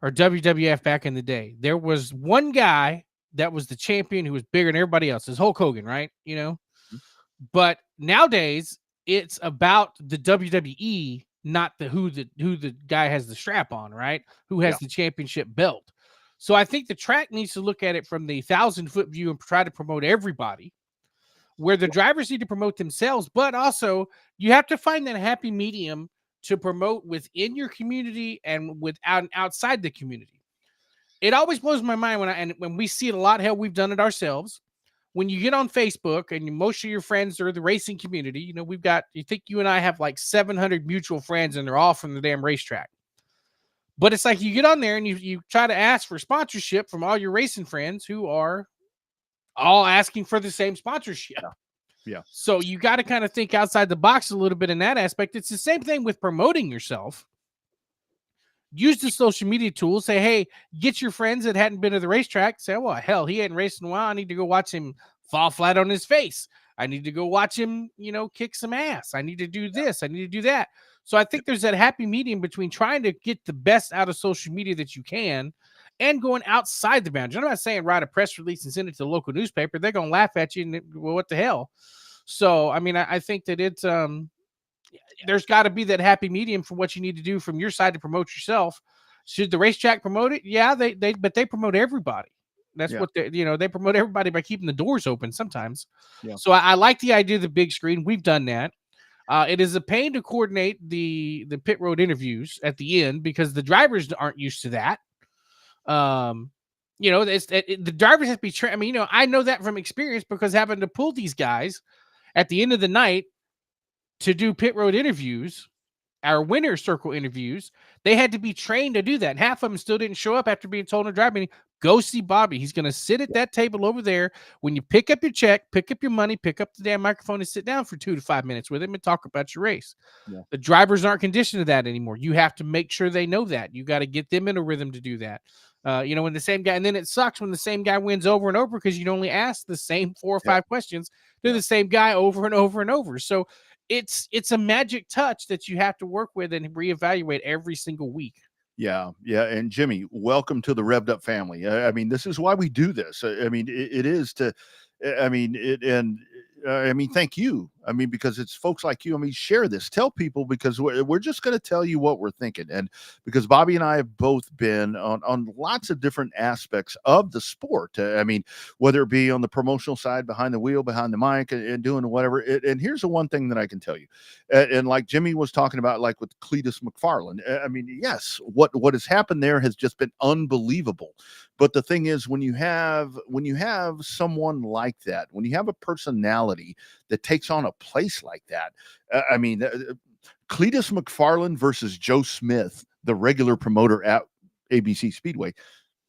or WWF back in the day. There was one guy that was the champion who was bigger than everybody else. It's Hulk Hogan, right? You know, but nowadays it's about the WWE, not who the guy has the strap on, right? Who has the championship belt. So I think the track needs to look at it from the 1,000-foot view and try to promote everybody, where the drivers need to promote themselves, but also you have to find that happy medium to promote within your community and outside the community. It always blows my mind when we see it a lot. Hell, we've done it ourselves. When you get on Facebook and most of your friends are the racing community, you know, you think you and I have like 700 mutual friends and they're all from the damn racetrack. But it's like you get on there and you try to ask for sponsorship from all your racing friends who are all asking for the same sponsorship. Yeah. So you got to kind of think outside the box a little bit in that aspect. It's the same thing with promoting yourself. Use the social media tools. Say, hey, get your friends that hadn't been to the racetrack. Say, well, hell, he hadn't raced in a while. I need to go watch him fall flat on his face. I need to go watch him, you know, kick some ass. I need to do this. I need to do that. So I think there's that happy medium between trying to get the best out of social media that you can and going outside the boundaries. I'm not saying write a press release and send it to the local newspaper. They're going to laugh at you and, well, what the hell? So, I mean, I think that it's there's got to be that happy medium for what you need to do from your side to promote yourself. Should the racetrack promote it? Yeah, but they promote everybody. That's what they promote everybody by keeping the doors open sometimes. Yeah. So I like the idea of the big screen. We've done that. It is a pain to coordinate the pit road interviews at the end because the drivers aren't used to that. You know, the drivers have to be trained. I mean, you know, I know that from experience because having to pull these guys at the end of the night to do pit road interviews, our winner circle interviews, they had to be trained to do that. And half of them still didn't show up after being told to drive meeting. Go see Bobby. He's going to sit at that table over there. When you pick up your check, pick up your money, pick up the damn microphone and sit down for 2 to 5 minutes with him and talk about your race. Yeah. The drivers aren't conditioned to that anymore. You have to make sure they know that. You got to get them in a rhythm to do that. You know, when the same guy, and then it sucks when the same guy wins over and over because you only ask the same 4 or 5 questions to the same guy over and over and over. So it's a magic touch that you have to work with and reevaluate every single week. Yeah. And Jimmy, welcome to the Revved Up family. I mean, this is why we do this. I mean, it is to, I mean, thank you. I mean, because it's folks like you. I mean, share this, tell people, because we're just going to tell you what we're thinking. And because Bobby and I have both been on lots of different aspects of the sport. I mean, whether it be on the promotional side, behind the wheel, behind the mic, and doing whatever. And here's the one thing that I can tell you. And like Jimmy was talking about, like with Cletus McFarland, I mean, yes, what has happened there has just been unbelievable. But the thing is, when you have someone like that, when you have a personality that takes on a place like that, I mean, Cletus McFarland versus Joe Smith, the regular promoter at ABC Speedway,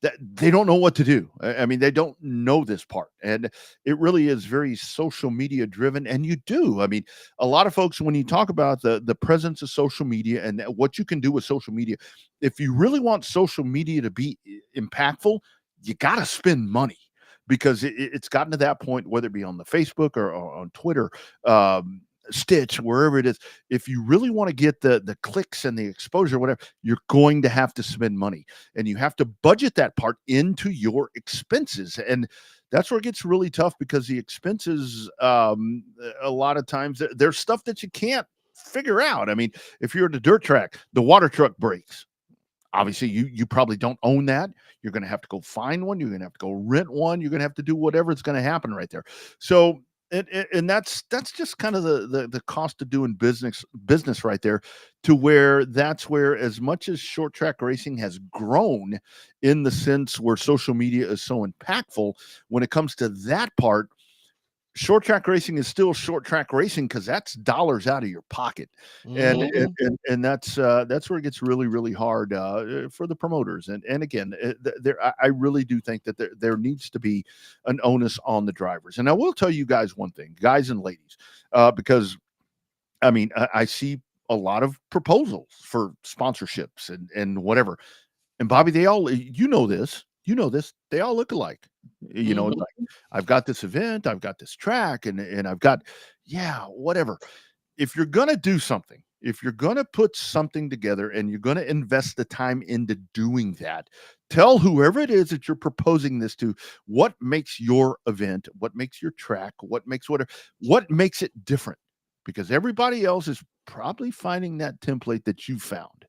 that they don't know what to do. I mean, they don't know this part, and it really is very social media driven. And you do, I mean, a lot of folks, when you talk about the presence of social media and what you can do with social media, if you really want social media to be impactful, you got to spend money, because it's gotten to that point, whether it be on the Facebook or on Twitter, Stitch, wherever it is. If you really want to get the clicks and the exposure, whatever, you're going to have to spend money, and you have to budget that part into your expenses. And that's where it gets really tough, because the expenses, a lot of times there's stuff that you can't figure out. I mean, if you're at a dirt track, the water truck breaks. Obviously, you probably don't own that. You're going to have to go find one. You're going to have to go rent one. You're going to have to do whatever's going to happen right there. So And that's just kind of the cost of doing business right there, to where that's where, as much as short track racing has grown in the sense where social media is so impactful, when it comes to that part, short track racing is still short track racing, because that's dollars out of your pocket. And that's where it gets really, really hard for the promoters. And again, I really do think that there needs to be an onus on the drivers. And I will tell you guys one thing, guys and ladies, because I mean, I see a lot of proposals for sponsorships and whatever. And Bobby, they all, you know this, they all look alike. You know, like, I've got this event, I've got this track, and I've got, whatever. If you're going to do something, if you're going to put something together and you're going to invest the time into doing that, tell whoever it is that you're proposing this to what makes your event, what makes your track, what makes it different, because everybody else is probably finding that template that you found.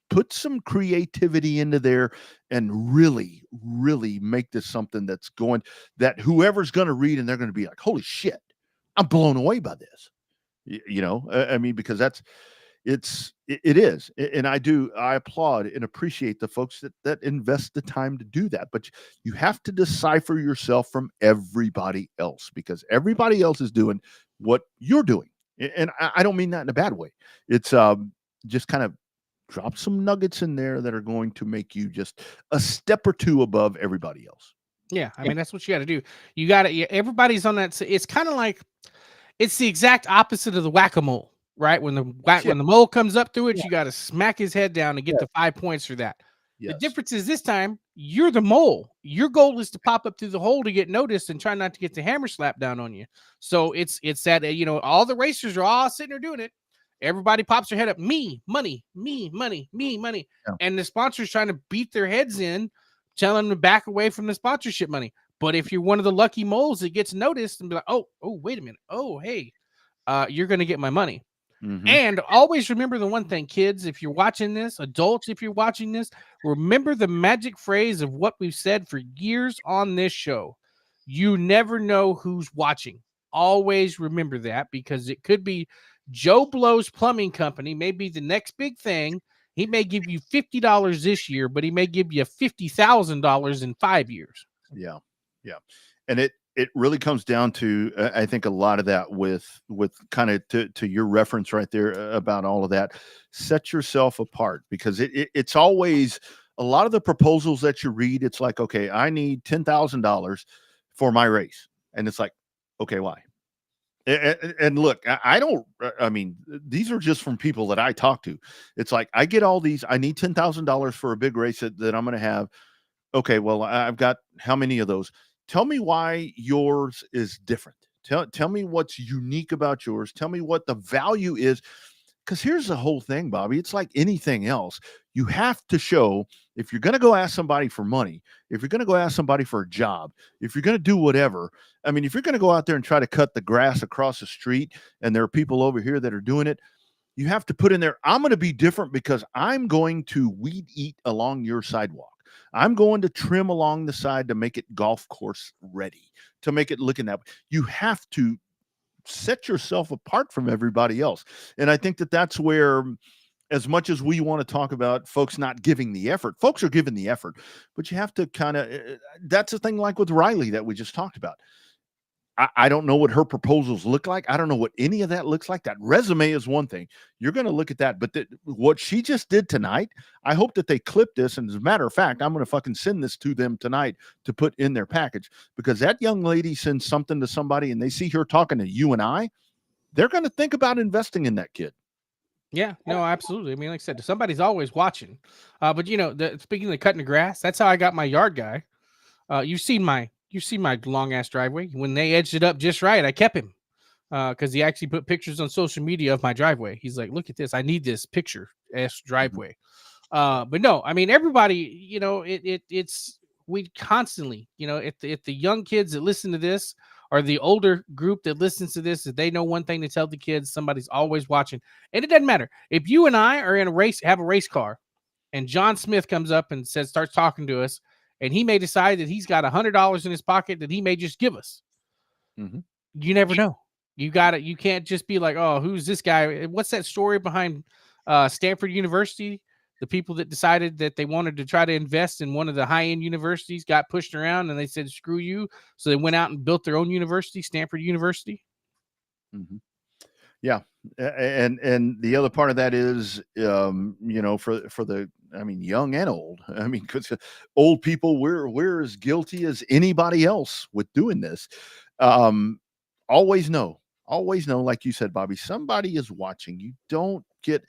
Put some creativity into there and really, really make this something that's going, that whoever's going to read, and they're going to be like, holy shit, I'm blown away by this. You know, I mean, because it is. And I applaud and appreciate the folks that invest the time to do that. But you have to decipher yourself from everybody else, because everybody else is doing what you're doing. And I don't mean that in a bad way. It's just kind of drop some nuggets in there that are going to make you just a step or two above everybody else. Yeah, I mean, that's what you got to do. You got to, everybody's on that. It's kind of like, it's the exact opposite of the whack-a-mole, right? When the mole comes up through it, you got to smack his head down and get the 5 points for that. Yes. The difference is this time you're the mole. Your goal is to pop up through the hole to get noticed and try not to get the hammer slapped down on you. So it's that, you know, all the racers are all sitting there doing it. Everybody pops their head up. Me, money, me, money, me, money. Yeah. And the sponsor's trying to beat their heads in, telling them to back away from the sponsorship money. But if you're one of the lucky moles that gets noticed and be like, oh, wait a minute. Oh, hey, you're going to get my money. Mm-hmm. And always remember the one thing, kids, if you're watching this, adults, if you're watching this, remember the magic phrase of what we've said for years on this show. You never know who's watching. Always remember that, because it could be Joe Blow's plumbing company, may be the next big thing. He may give you $50 this year, but he may give you $50,000 in 5 years. Yeah. Yeah. And it really comes down to, I think, a lot of that with kind of to your reference right there about all of that. Set yourself apart, because it's always a lot of the proposals that you read. It's like, okay, I need $10,000 for my race. And it's like, okay, why? And look, I mean, these are just from people that I talk to. It's like, I get all these, I need $10,000 for a big race that I'm going to have. Okay, well, I've got how many of those? Tell me why yours is different. Tell me what's unique about yours. Tell me what the value is. Because here's the whole thing, Bobby. It's like anything else. You have to show, if you're going to go ask somebody for money, if you're going to go ask somebody for a job, if you're going to do whatever, I mean, if you're going to go out there and try to cut the grass across the street, and there are people over here that are doing it, you have to put in there, I'm going to be different because I'm going to weed eat along your sidewalk. I'm going to trim along the side to make it golf course ready, to make it looking that way. You have to set yourself apart from everybody else. And I think that's where, as much as we want to talk about folks not giving the effort, folks are giving the effort, but you have to kind of, that's the thing, like with Riley that we just talked about. I don't know what her proposals look like. I don't know what any of that looks like. That resume is one thing. You're going to look at that. But what she just did tonight, I hope that they clip this. And as a matter of fact, I'm going to fucking send this to them tonight to put in their package, because that young lady sends something to somebody and they see her talking to you and I, they're going to think about investing in that kid. Yeah, no, absolutely. I mean, like I said, somebody's always watching. But, you know, speaking of cutting the grass, that's how I got my yard guy. You've seen my long ass driveway. When they edged it up just right, I kept him because he actually put pictures on social media of my driveway. He's like, look at this. I need this picture driveway. But no, I mean, everybody, you know, it's we constantly, you know, if the young kids that listen to this, or the older group that listens to this, if they know one thing to tell the kids, somebody's always watching. And it doesn't matter if you and I are in a race, have a race car, and John Smith comes up and starts talking to us, and he may decide that he's got $100 in his pocket that he may just give us. Mm-hmm. you never know. You can't just be like, oh, who's this guy? What's that story behind Stanford University? The people that decided that they wanted to try to invest in one of the high-end universities got pushed around and they said, screw you. So they went out and built their own university, Stanford University. Mm-hmm. Yeah. And the other part of that is, for the, young and old, because old people, we're as guilty as anybody else with doing this. Always know, like you said, Bobby, somebody is watching. You don't get,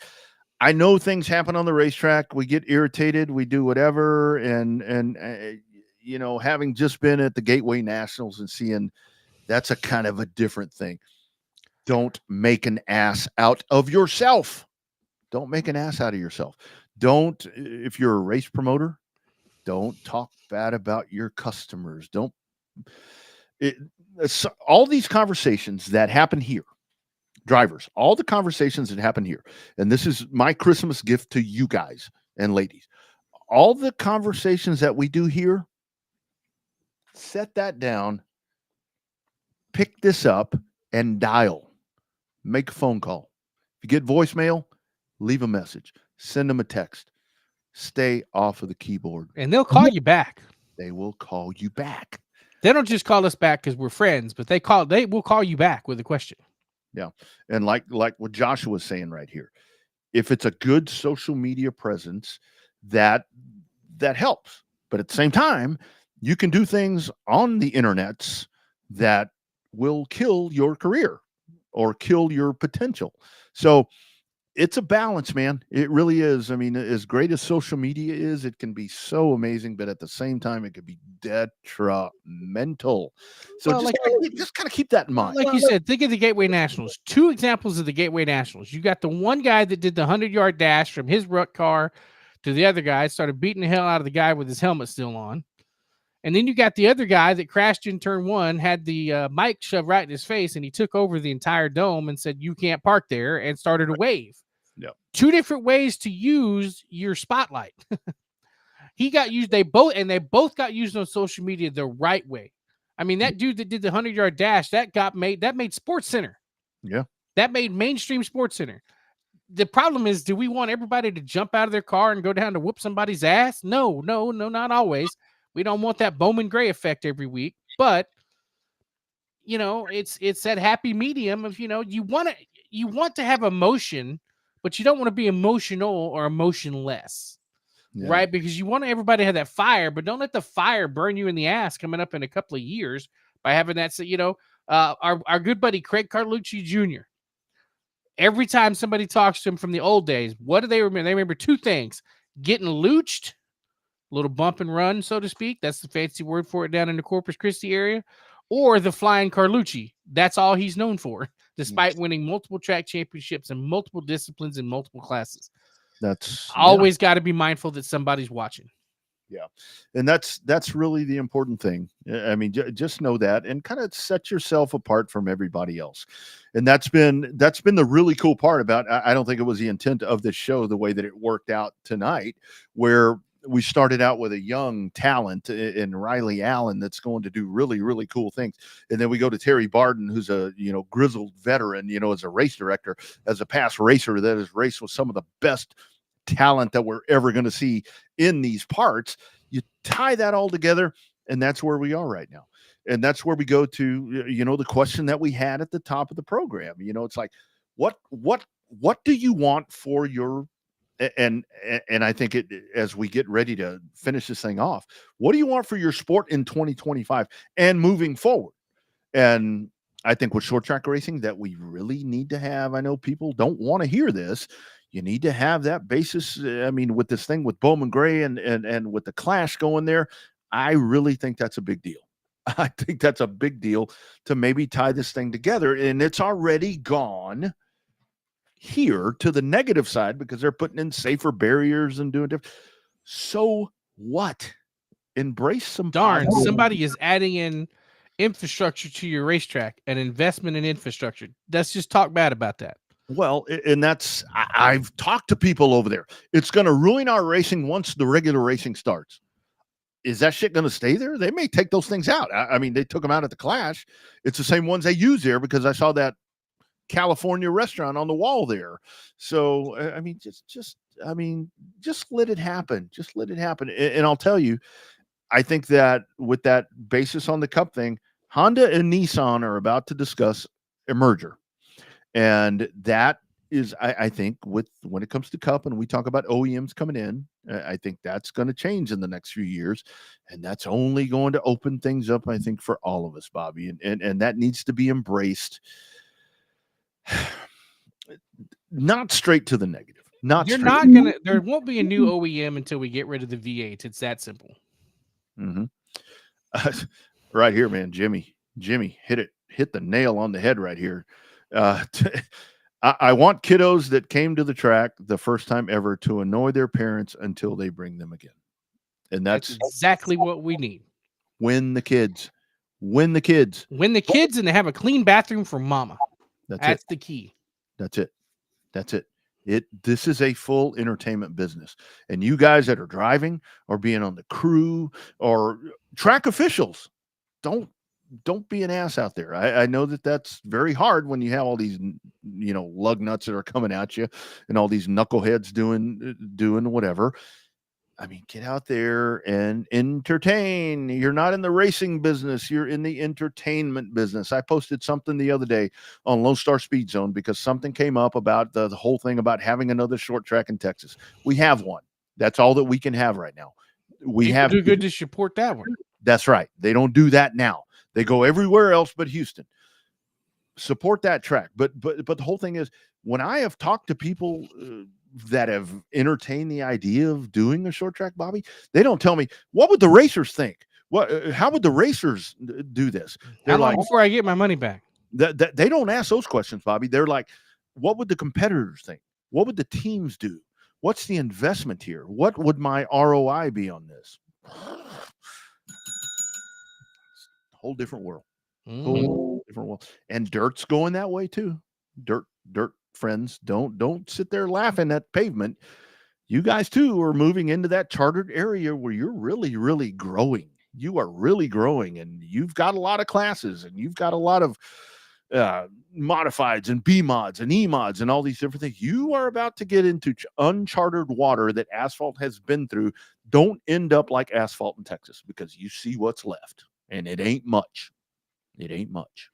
I know things happen on the racetrack. We get irritated. We do whatever. And having just been at the Gateway Nationals and seeing that's a kind of a different thing. Don't make an ass out of yourself. Don't make an ass out of yourself. Don't, if you're a race promoter, don't talk bad about your customers. All these conversations that happen here, drivers, all the conversations that happen here, and this is my Christmas gift to you guys and ladies, all the conversations that we do here, set that down, pick this up and dial. Make a phone call. If you get voicemail, leave a message. Send them a text. Stay off of the keyboard. And they'll call you back. They will call you back. They don't just call us back because we're friends, but they will call you back with a question. Yeah. And like what Joshua was saying right here, if it's a good social media presence, that helps. But at the same time, you can do things on the internets that will kill your career or kill your potential. So it's a balance, man. It really is. As great as social media is, it can be so amazing, but at the same time, it could be detrimental. So just kind of keep that in mind. Like you said, think of the Gateway Nationals. 2 examples of the Gateway Nationals. You got the one guy that did the 100-yard dash from his ruck car to the other guy, started beating the hell out of the guy with his helmet still on. And then you got the other guy that crashed in turn 1, had the mic shoved right in his face, and he took over the entire dome and said, you can't park there, and started a wave. Yep. 2 different ways to use your spotlight. He got used, they both got used on social media the right way. That dude that did the 100-yard dash, that made Sports Center. Yeah. That made mainstream Sports Center. The problem is, do we want everybody to jump out of their car and go down to whoop somebody's ass? No, not always. We don't want that Bowman Gray effect every week, but it's that happy medium of, you want to have emotion, but you don't want to be emotional or emotionless, right? Because you want everybody to have that fire, but don't let the fire burn you in the ass coming up in a couple of years by having that. So, our good buddy Craig Carlucci Jr., every time somebody talks to him from the old days, what do they remember? They remember 2 things: getting looched, little bump and run, so to speak. That's the fancy word for it down in the Corpus Christi area. Or the flying Carlucci. That's all he's known for, despite winning multiple track championships in multiple disciplines in multiple classes. That's always got to be mindful that somebody's watching. Yeah. And that's really the important thing. Just know that and kind of set yourself apart from everybody else. And that's been the really cool part about, I don't think it was the intent of this show, the way that it worked out tonight, where we started out with a young talent in Riley Allen that's going to do really, really cool things. And then we go to Terry Barden, who's a, grizzled veteran, as a race director, as a past racer that has raced with some of the best talent that we're ever going to see in these parts. You tie that all together, and that's where we are right now. And that's where we go to, the question that we had at the top of the program. It's like, what do you want for your, and I think as we get ready to finish this thing off, what do you want for your sport in 2025 and moving forward? And I think with short track racing that we really need to have, I know people don't want to hear this. You need to have that basis. With this thing with Bowman Gray and with the Clash going there, I really think that's a big deal. I think that's a big deal to maybe tie this thing together. And it's already gone here to the negative side because they're putting in safer barriers and doing different. So what? Embrace some. Darn, somebody is adding in infrastructure to your racetrack, an investment in infrastructure. Let's just talk bad about that. Well, and I've talked to people over there. It's going to ruin our racing once the regular racing starts. is that shit going to stay there? They may take those things out. I mean, they took them out at the Clash. It's the same ones they use there because I saw that California restaurant on the wall there. So, I mean, just let it happen. Just let it happen. And I'll tell you, I think that with that basis on the Cup thing, Honda and Nissan are about to discuss a merger. And that is, I think, when it comes to Cup and we talk about OEMs coming in, I think that's going to change in the next few years. And that's only going to open things up, I think, for all of us, Bobby. And that needs to be embraced. Not straight to the negative. There won't be a new OEM until we get rid of the V8. It's that simple. Mm-hmm. Right here, man. Jimmy hit the nail on the head right here. I want kiddos that came to the track the first time ever to annoy their parents until they bring them again. And that's exactly what we need. Win the kids. And they have a clean bathroom for mama. That's the key. That's it. This is a full entertainment business. And you guys that are driving or being on the crew or track officials, don't be an ass out there. I know that's very hard when you have all these, lug nuts that are coming at you and all these knuckleheads doing whatever. I mean, get out there and entertain. You're not in the racing business. You're in the entertainment business. I posted something the other day on Lone Star Speed Zone because something came up about the whole thing about having another short track in Texas. We have one. That's all that we can have right now. People do good to support that one. That's right. They don't do that now. They go everywhere else but Houston. Support that track. But the whole thing is, when I have talked to people that have entertained the idea of doing a short track, Bobby, they don't tell me, what would the racers think? How would the racers do this? They're like, before I get my money back. They don't ask those questions, Bobby. They're like, what would the competitors think? What would the teams do? What's the investment here? What would my ROI be on this? Whole different world. Whole different world. And dirt's going that way too. Dirt friends, don't sit there laughing at pavement. You guys too are moving into that chartered area where you're really, really growing. You are really growing, and you've got a lot of classes, and you've got a lot of modifieds and B mods and E mods and all these different things. You are about to get into uncharted water that asphalt has been through. Don't end up like asphalt in Texas, because you see what's left, and it ain't much. It ain't much.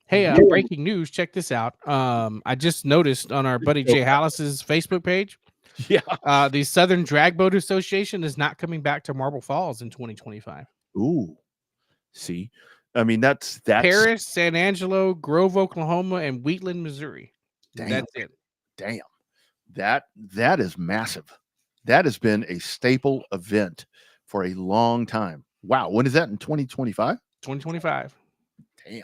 Hey, breaking news. Check this out. I just noticed on our buddy Jay Hallis's Facebook page. Yeah. The Southern Drag Boat Association is not coming back to Marble Falls in 2025. Ooh. See? I mean, that's Paris, San Angelo, Grove, Oklahoma, and Wheatland, Missouri. Damn. That's it. Damn. That is massive. That has been a staple event for a long time. Wow. When is that? In 2025? 2025. Damn.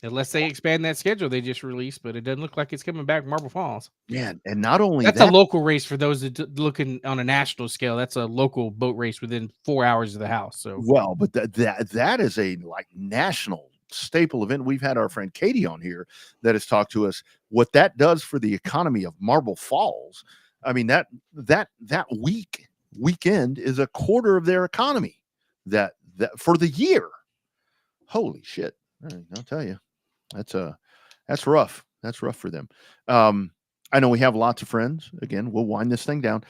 Unless they expand that schedule they just released, but it doesn't look like it's coming back to Marble Falls. Man, and not only that's a local race for those that looking on a national scale. That's a local boat race within 4 hours of the house. So well, but that is a national staple event. We've had our friend Katie on here that has talked to us what that does for the economy of Marble Falls. I mean, that weekend is a quarter of their economy that for the year. Holy shit. I'll tell you. That's rough. That's rough for them. I know we have lots of friends. Again, we'll wind this thing down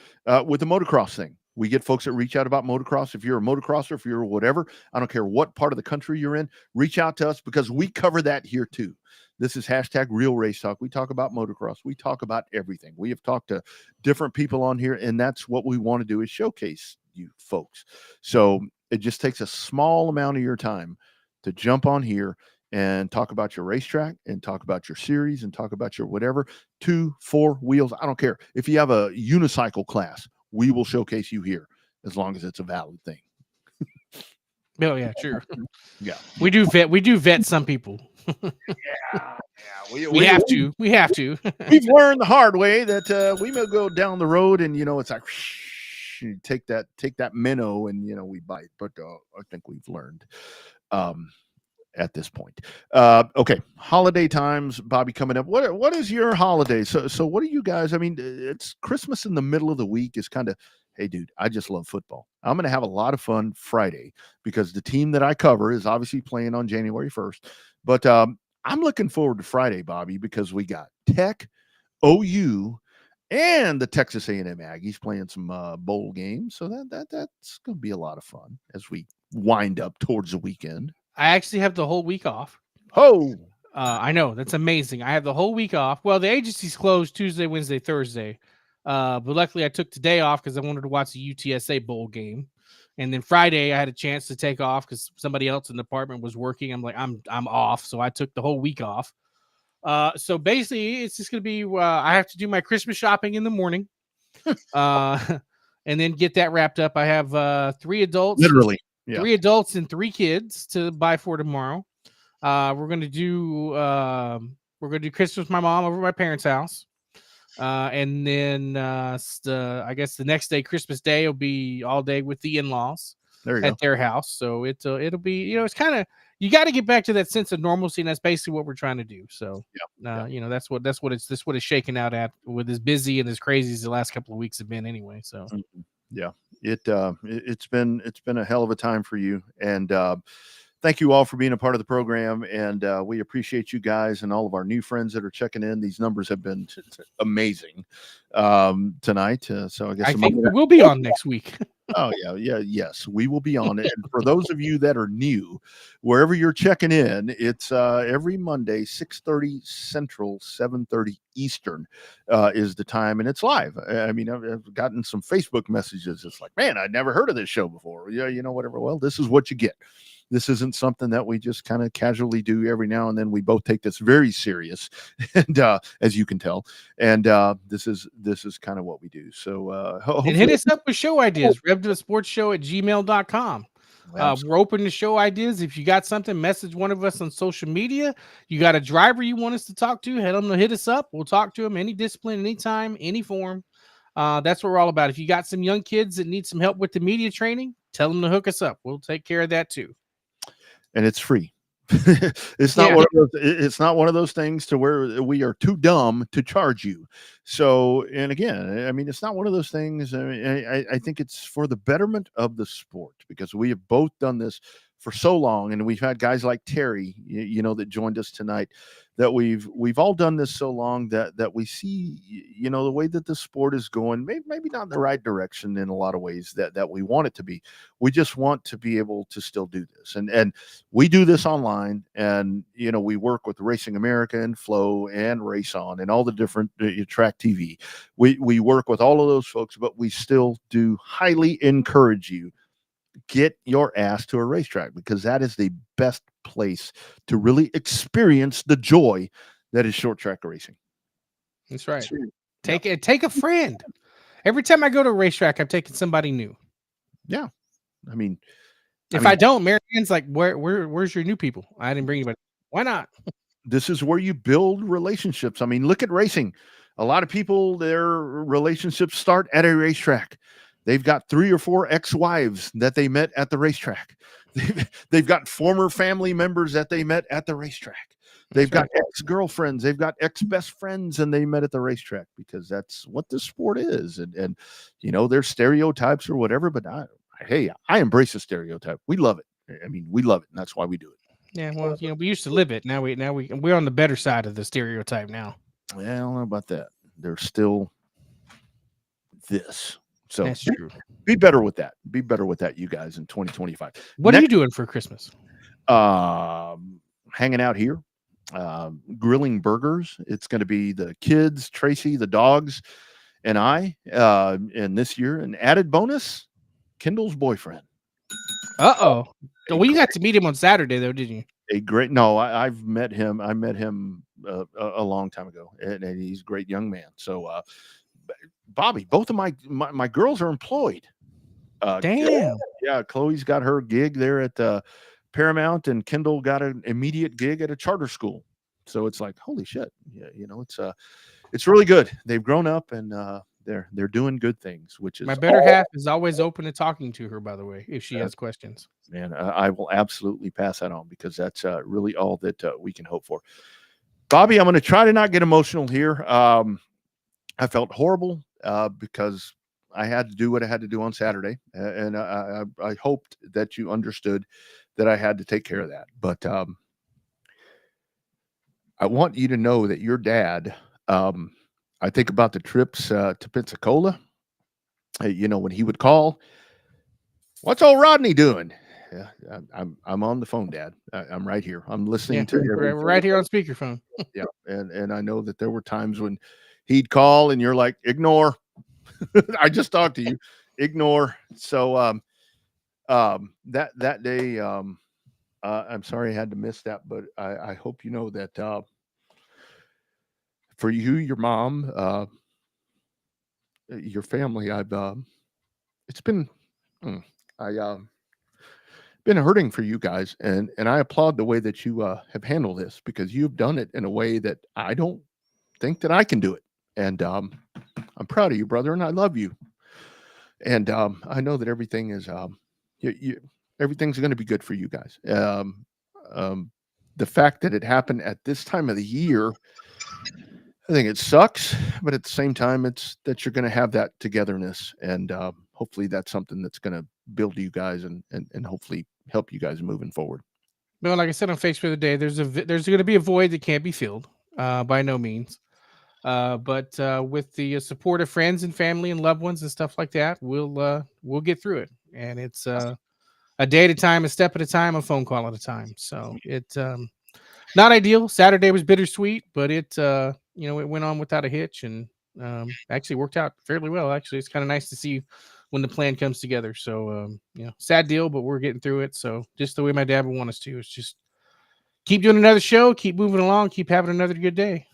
with the motocross thing. We get folks that reach out about motocross. If you're a motocrosser, if you're whatever, I don't care what part of the country you're in, reach out to us, because we cover that here too. This is #Real Race Talk. We talk about motocross. We talk about everything. We have talked to different people on here, and that's what we want to do, is showcase you folks. So it just takes a small amount of your time to jump on here and talk about your racetrack and talk about your series and talk about your whatever, 2-4 wheels. I don't care. If you have a unicycle class, we will showcase you here as long as it's a valid thing. Oh yeah, sure. Yeah. We do vet some people. We have to. We've learned the hard way that we may go down the road and it's like you take that minnow and we bite, but I think we've learned at this point. Okay, holiday times, Bobby, coming up. What is your holiday? So what are you guys? I mean, it's Christmas in the middle of the week is kind of, hey, dude, I just love football. I'm going to have a lot of fun Friday because the team that I cover is obviously playing on January 1st. But I'm looking forward to Friday, Bobby, because we got Tech, OU, and the Texas A&M Aggies playing some bowl games. So that's going to be a lot of fun as we wind up towards the weekend. I actually have the whole week off. Oh, I know. That's amazing. I have the whole week off. Well, the agency's closed Tuesday, Wednesday, Thursday. But luckily I took today off because I wanted to watch the UTSA bowl game. And then Friday I had a chance to take off because somebody else in the department was working. I'm like, I'm off. So I took the whole week off. So basically it's just going to be, I have to do my Christmas shopping in the morning. And then get that wrapped up. I have 3 adults. literally. 3 adults and 3 kids to buy for tomorrow. We're gonna do Christmas with my mom over at my parents' house, and then I guess the next day, Christmas Day, will be all day with the in-laws at their house. So it'll be, it's kind of, you got to get back to that sense of normalcy, and that's basically what we're trying to do. So that's what it's shaking out at with as busy and as crazy as the last couple of weeks have been anyway. So it's been a hell of a time for you, and thank you all for being a part of the program, and we appreciate you guys and all of our new friends that are checking in. These numbers have been amazing tonight. So I think we'll be on next week. Oh, yes, we will be on it. And for those of you that are new, wherever you're checking in, it's every Monday, 6:30 Central, 7:30 Eastern is the time, and it's live. I mean, I've gotten some Facebook messages. It's like, man, I'd never heard of this show before. Yeah, whatever. Well, this is what you get. This isn't something that we just kind of casually do every now and then. We both take this very serious, and as you can tell, and this is kind of what we do. So and hit us up with show ideas. RevvedUpSportsShow@gmail.com. We're open to show ideas. If you got something, message one of us on social media. You got a driver you want us to talk to, hit us up. We'll talk to them any discipline, anytime, any form. That's what we're all about. If you got some young kids that need some help with the media training, tell them to hook us up. We'll take care of that too. And it's free. It's not one of those things to where we are too dumb to charge you. So, and again, I mean, it's not one of those things. I think it's for the betterment of the sport, because we have both done this for so long, and we've had guys like Terry, that joined us tonight, that we've all done this so long that we see, the way that the sport is going, maybe not in the right direction in a lot of ways that we want it to be. We just want to be able to still do this. And we do this online, and, we work with Racing America and Flow and Race On and all the different track TV. We work with all of those folks, but we still do highly encourage you, get your ass to a racetrack, because that is the best place to really experience the joy that is short track racing. That's right. Take a friend. Every time I go to a racetrack, I'm taking somebody new. Yeah. I mean, if I don't, Marianne's like, where's your new people? I didn't bring anybody. Why not? This is where you build relationships. I mean, look at racing. A lot of people, their relationships start at a racetrack. They've got 3 or 4 ex-wives that they met at the racetrack. They've got former family members that they met at the racetrack. They've got ex-girlfriends. They've got ex-best friends, and they met at the racetrack, because that's what the sport is. And there's stereotypes or whatever, but I embrace the stereotype. We love it. I mean, we love it, and that's why we do it. Yeah, well, we used to live it. Now we're on the better side of the stereotype now. Yeah, I don't know about that. There's still this. So that's true. Be better with that. Be better with that, you guys, in 2025. What are you doing for Christmas? Hanging out here, grilling burgers. It's going to be the kids, Tracy, the dogs, and I. And this year, an added bonus, Kendall's boyfriend. Well, you got to meet him on Saturday, though, didn't you? I've met him. I met him a long time ago, and he's a great young man. So, Bobby, both of my girls are employed. Damn. Yeah, Chloe's got her gig there at Paramount, and Kendall got an immediate gig at a charter school. So it's like, holy shit. Yeah, it's really good. They've grown up, and they're doing good things, which is my better half is always open to talking to her, by the way, if she has questions. Man, I will absolutely pass that on, because that's really all that we can hope for. Bobby, I'm going to try to not get emotional here. I felt horrible because I had to do what I had to do on Saturday, and I hoped that you understood that I had to take care of that. But I want you to know that your dad, I think about the trips to Pensacola. When he would call, what's old Rodney doing? Yeah, I'm on the phone, Dad. I'm right here. I'm listening to we're right here on speakerphone. Yeah, and I know that there were times when he'd call and you're like, ignore. I just talked to you. Ignore. So that day, I'm sorry I had to miss that, but I hope you know that for you, your mom, your family, it's been been hurting for you guys, and I applaud the way that you have handled this, because you've done it in a way that I don't think that I can do it. And I'm proud of you, brother, and I love you. And I know that everything is everything's going to be good for you guys. The fact that it happened at this time of the year, I think it sucks, but at the same time, it's that you're going to have that togetherness, and hopefully that's something that's going to build you guys and hopefully help you guys moving forward. Well, like I said on Facebook today, there's going to be a void that can't be filled, by no means. But with the support of friends and family and loved ones and stuff like that, we'll get through it. And it's a day at a time, a step at a time, a phone call at a time. So it's not ideal. Saturday was bittersweet, but it went on without a hitch, and actually worked out fairly well. Actually, it's kind of nice to see when the plan comes together. So sad deal, but we're getting through it. So just the way my dad would want us to. It's just keep doing another show, keep moving along, keep having another good day.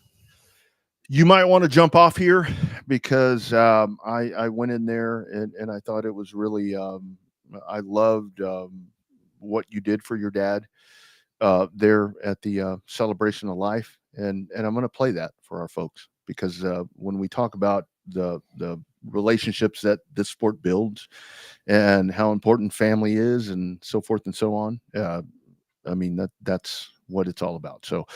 You might want to jump off here, because I went in there and I thought it was really I loved what you did for your dad there at the Celebration of Life, and I'm going to play that for our folks, because when we talk about the relationships that this sport builds and how important family is and so forth and so on, I mean that's what it's all about. So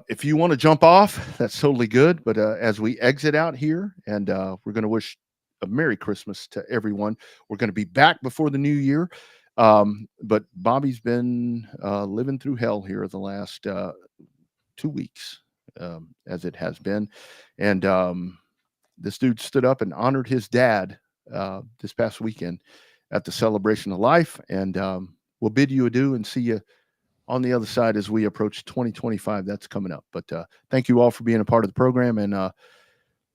if you want to jump off, that's totally good. But as we exit out here, and we're going to wish a Merry Christmas to everyone. We're going to be back before the new year. But Bobby's been living through hell here the last 2 weeks, as it has been. And this dude stood up and honored his dad this past weekend at the Celebration of Life. And we'll bid you adieu and see you on the other side as we approach 2025. That's coming up. But thank you all for being a part of the program. And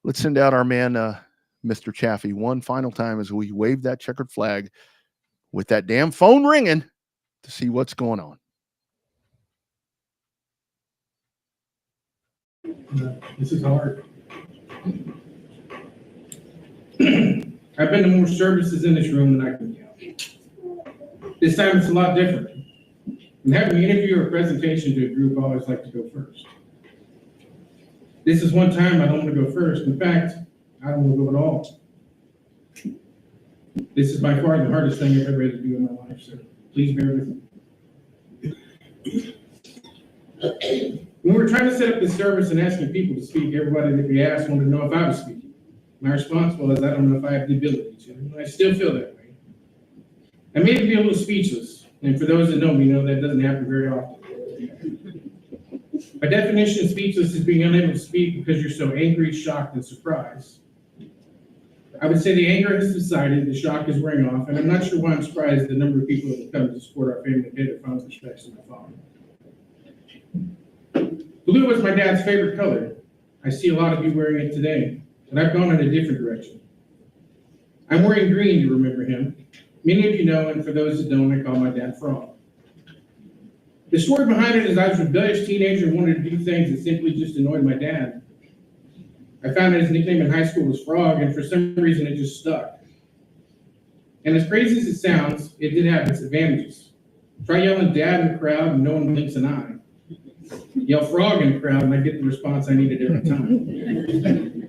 let's send out our man, Mr. Chaffee, one final time as we wave that checkered flag with that damn phone ringing to see what's going on. This is hard. I've been to more services in this room than I can count. This time it's a lot different. When having an interview or a presentation to a group, I always like to go first. This is one time I don't want to go first. In fact, I don't want to go at all. This is by far the hardest thing I've ever had to do in my life, so please bear with me. When we were trying to set up this service and asking people to speak, everybody that we asked wanted to know if I was speaking. My response was, I don't know if I have the ability to. And I still feel that way. I may be a little speechless, and for those that know me, know that doesn't happen very often. By definition, speechless is being unable to speak because you're so angry, shocked, and surprised. I would say the anger has subsided, the shock is wearing off, and I'm not sure why I'm surprised at the number of people that have come to support our family and pay their final respects to my father. Blue was my dad's favorite color. I see a lot of you wearing it today, but I've gone in a different direction. I'm wearing green to remember him. Many of you know, and for those that don't, I call my dad Frog. The story behind it is I was a rebellious teenager and wanted to do things that simply just annoyed my dad. I found that his nickname in high school was Frog, and for some reason it just stuck. And as crazy as it sounds, it did have its advantages. Try yelling dad in the crowd and no one blinks an eye. Yell Frog in the crowd and I get the response I needed every time.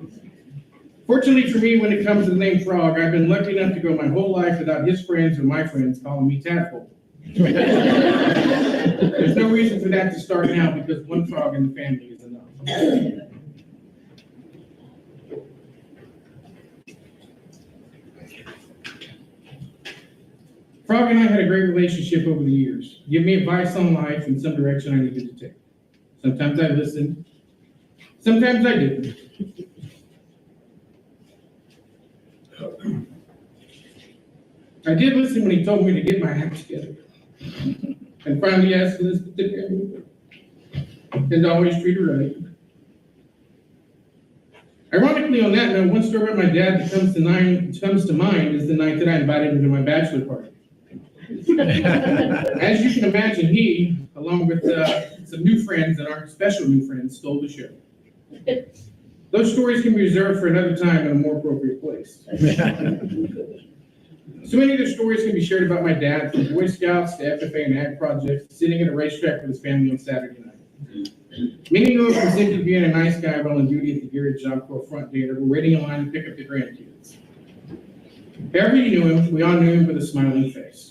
Fortunately for me, when it comes to the name Frog, I've been lucky enough to go my whole life without his friends or my friends calling me Tadpole. There's no reason for that to start now because one frog in the family is enough. Frog and I had a great relationship over the years. Give me advice on life and some direction I needed to take. Sometimes I listened, sometimes I didn't. I did listen when he told me to get my act together. And finally asked Elizabeth to marry me. And always treat her right. Ironically, on that note, one story about my dad that comes to mind is the night that I invited him to my bachelor party. As you can imagine, he, along with some new friends and our special new friends, stole the show. Those stories can be reserved for another time in a more appropriate place. So many of the stories can be shared about my dad, from Boy Scouts to FFA and ag projects, sitting at a racetrack with his family on Saturday night. Many know him from simply being a nice guy while on duty at the Garrett Job Corps front day, or waiting in line to pick up the grandkids. However you knew him, we all knew him with a smiling face.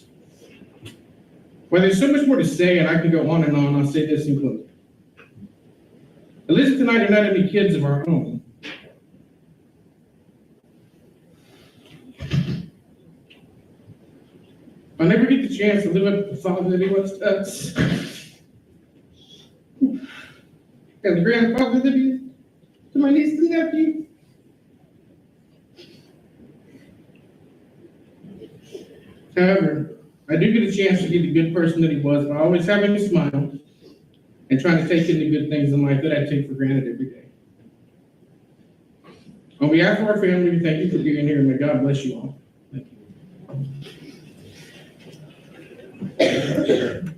Well, there's so much more to say, and I can go on and on. I'll say this in closing. Elizabeth and I do not have any kids of our own. I'll never get the chance to live up to the father that he was to us. And the grandfather that he is to my niece and nephew. However, I do get a chance to be the good person that he was by always having a smile and trying to take in the good things in life that I take for granted every day. On behalf of our family, we thank you for being here, and may God bless you all. Thank you.